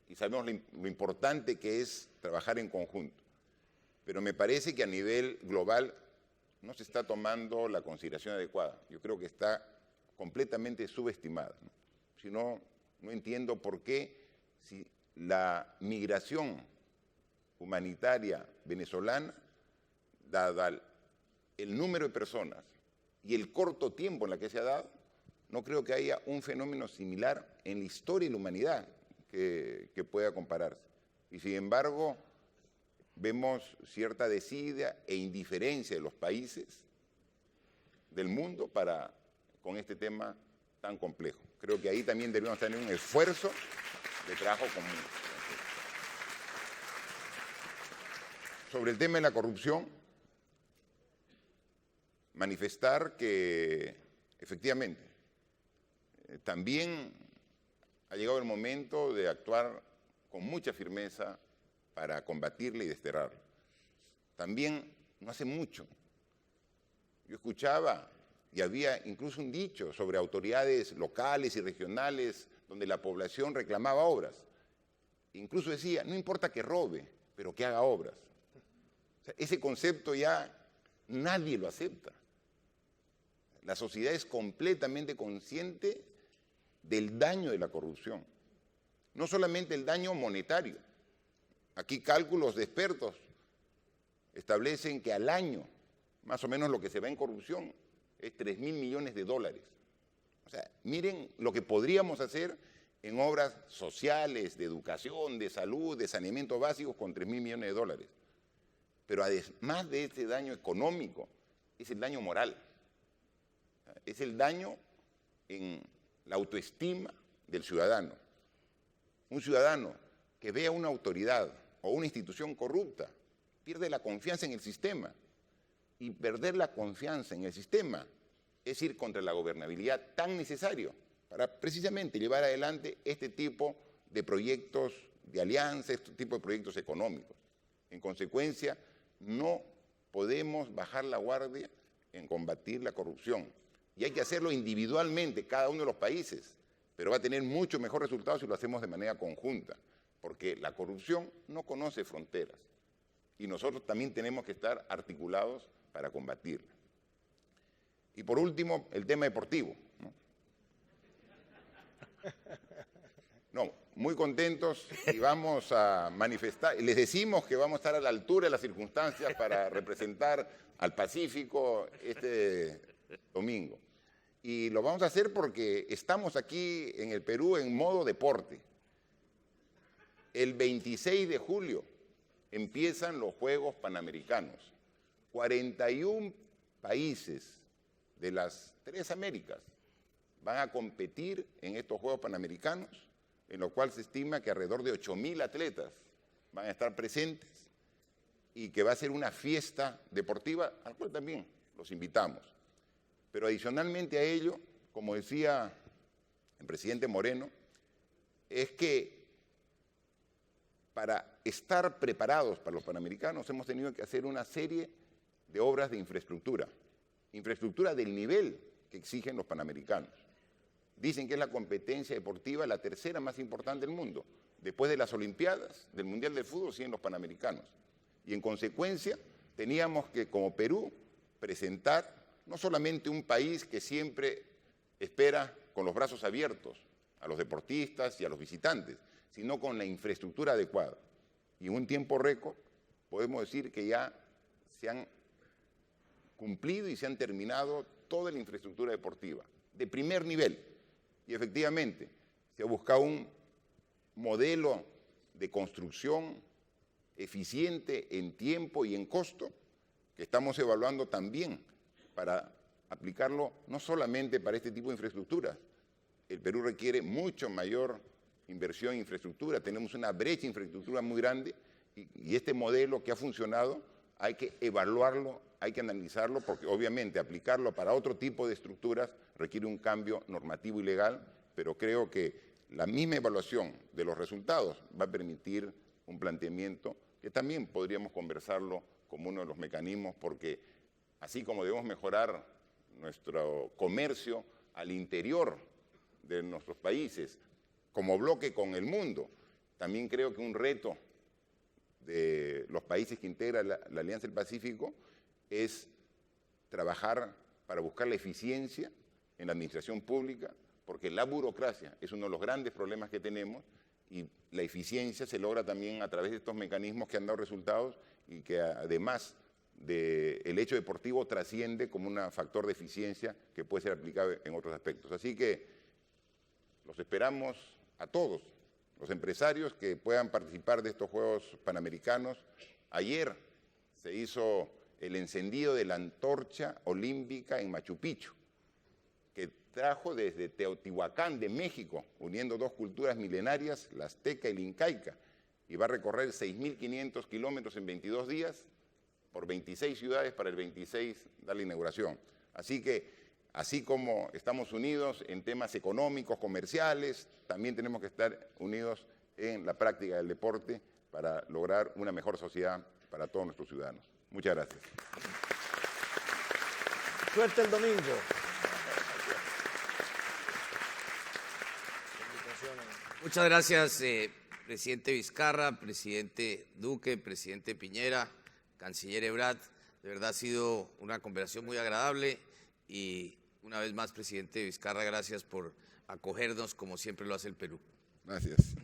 y sabemos lo importante que es trabajar en conjunto. Pero me parece que a nivel global no se está tomando la consideración adecuada. Yo creo que está completamente subestimada, ¿no? Si no, no entiendo por qué, si la migración humanitaria venezolana, dada el número de personas y el corto tiempo en la que se ha dado, no creo que haya un fenómeno similar en la historia de la humanidad que pueda compararse. Y sin embargo, vemos cierta desidia e indiferencia de los países del mundo con este tema tan complejo. Creo que ahí también debemos tener un esfuerzo de trabajo común. Sobre el tema de la corrupción, manifestar que efectivamente también ha llegado el momento de actuar con mucha firmeza para combatirla y desterrarla. También, no hace mucho, yo escuchaba y había incluso un dicho sobre autoridades locales y regionales donde la población reclamaba obras. Incluso decía, no importa que robe, pero que haga obras. O sea, ese concepto ya nadie lo acepta. La sociedad es completamente consciente del daño de la corrupción. No solamente el daño monetario. Aquí cálculos de expertos establecen que al año, más o menos lo que se va en corrupción, es 3.000 millones de dólares. O sea, miren lo que podríamos hacer en obras sociales, de educación, de salud, de saneamiento básico con 3.000 millones de dólares. Pero además de este daño económico, es el daño moral. Es el daño en la autoestima del ciudadano. Un ciudadano que vea una autoridad o una institución corrupta pierde la confianza en el sistema. Y perder la confianza en el sistema es ir contra la gobernabilidad tan necesario para precisamente llevar adelante este tipo de proyectos de alianza, este tipo de proyectos económicos. En consecuencia, no podemos bajar la guardia en combatir la corrupción. Y hay que hacerlo individualmente, cada uno de los países, pero va a tener mucho mejor resultado si lo hacemos de manera conjunta, porque la corrupción no conoce fronteras y nosotros también tenemos que estar articulados para combatirla. Y por último, el tema deportivo, ¿no? Muy contentos y vamos a manifestar, les decimos que vamos a estar a la altura de las circunstancias para representar al Pacífico este domingo. Y lo vamos a hacer porque estamos aquí en el Perú en modo deporte. El 26 de julio empiezan los Juegos Panamericanos. 41 países de las 3 Américas van a competir en estos Juegos Panamericanos, en lo cual se estima que alrededor de 8.000 atletas van a estar presentes y que va a ser una fiesta deportiva al cual también los invitamos. Pero adicionalmente a ello, como decía el presidente Moreno, es que para estar preparados para los Panamericanos hemos tenido que hacer una serie de obras de infraestructura del nivel que exigen los Panamericanos. Dicen que es la competencia deportiva la tercera más importante del mundo. Después de las Olimpiadas, del Mundial de Fútbol, siguen los Panamericanos. Y en consecuencia, teníamos que, como Perú, presentar no solamente un país que siempre espera con los brazos abiertos a los deportistas y a los visitantes, sino con la infraestructura adecuada. Y en un tiempo récord podemos decir que ya se han cumplido y se han terminado toda la infraestructura deportiva, de primer nivel. Y efectivamente, se ha buscado un modelo de construcción eficiente en tiempo y en costo, que estamos evaluando también para aplicarlo no solamente para este tipo de infraestructuras. El Perú requiere mucho mayor inversión en infraestructura, tenemos una brecha de infraestructura muy grande y este modelo que ha funcionado hay que evaluarlo, hay que analizarlo, porque obviamente aplicarlo para otro tipo de estructuras requiere un cambio normativo y legal, pero creo que la misma evaluación de los resultados va a permitir un planteamiento que también podríamos conversarlo como uno de los mecanismos, porque así como debemos mejorar nuestro comercio al interior de nuestros países, como bloque con el mundo, también creo que un reto de los países que integran la Alianza del Pacífico es trabajar para buscar la eficiencia en la administración pública, porque la burocracia es uno de los grandes problemas que tenemos y la eficiencia se logra también a través de estos mecanismos que han dado resultados y que además del hecho deportivo trasciende como un factor de eficiencia que puede ser aplicado en otros aspectos. Así que los esperamos a todos, los empresarios que puedan participar de estos Juegos Panamericanos. Ayer se hizo el encendido de la antorcha olímpica en Machu Picchu, que trajo desde Teotihuacán de México, uniendo dos culturas milenarias, la azteca y la incaica, y va a recorrer 6.500 kilómetros en 22 días por 26 ciudades para el 26 dar la inauguración. Así que, así como estamos unidos en temas económicos, comerciales, también tenemos que estar unidos en la práctica del deporte para lograr una mejor sociedad para todos nuestros ciudadanos. Muchas gracias. Suerte el domingo. Muchas gracias, presidente Vizcarra, presidente Duque, presidente Piñera, canciller Ebrard. De verdad ha sido una conversación muy agradable y una vez más, presidente Vizcarra, gracias por acogernos como siempre lo hace el Perú. Gracias.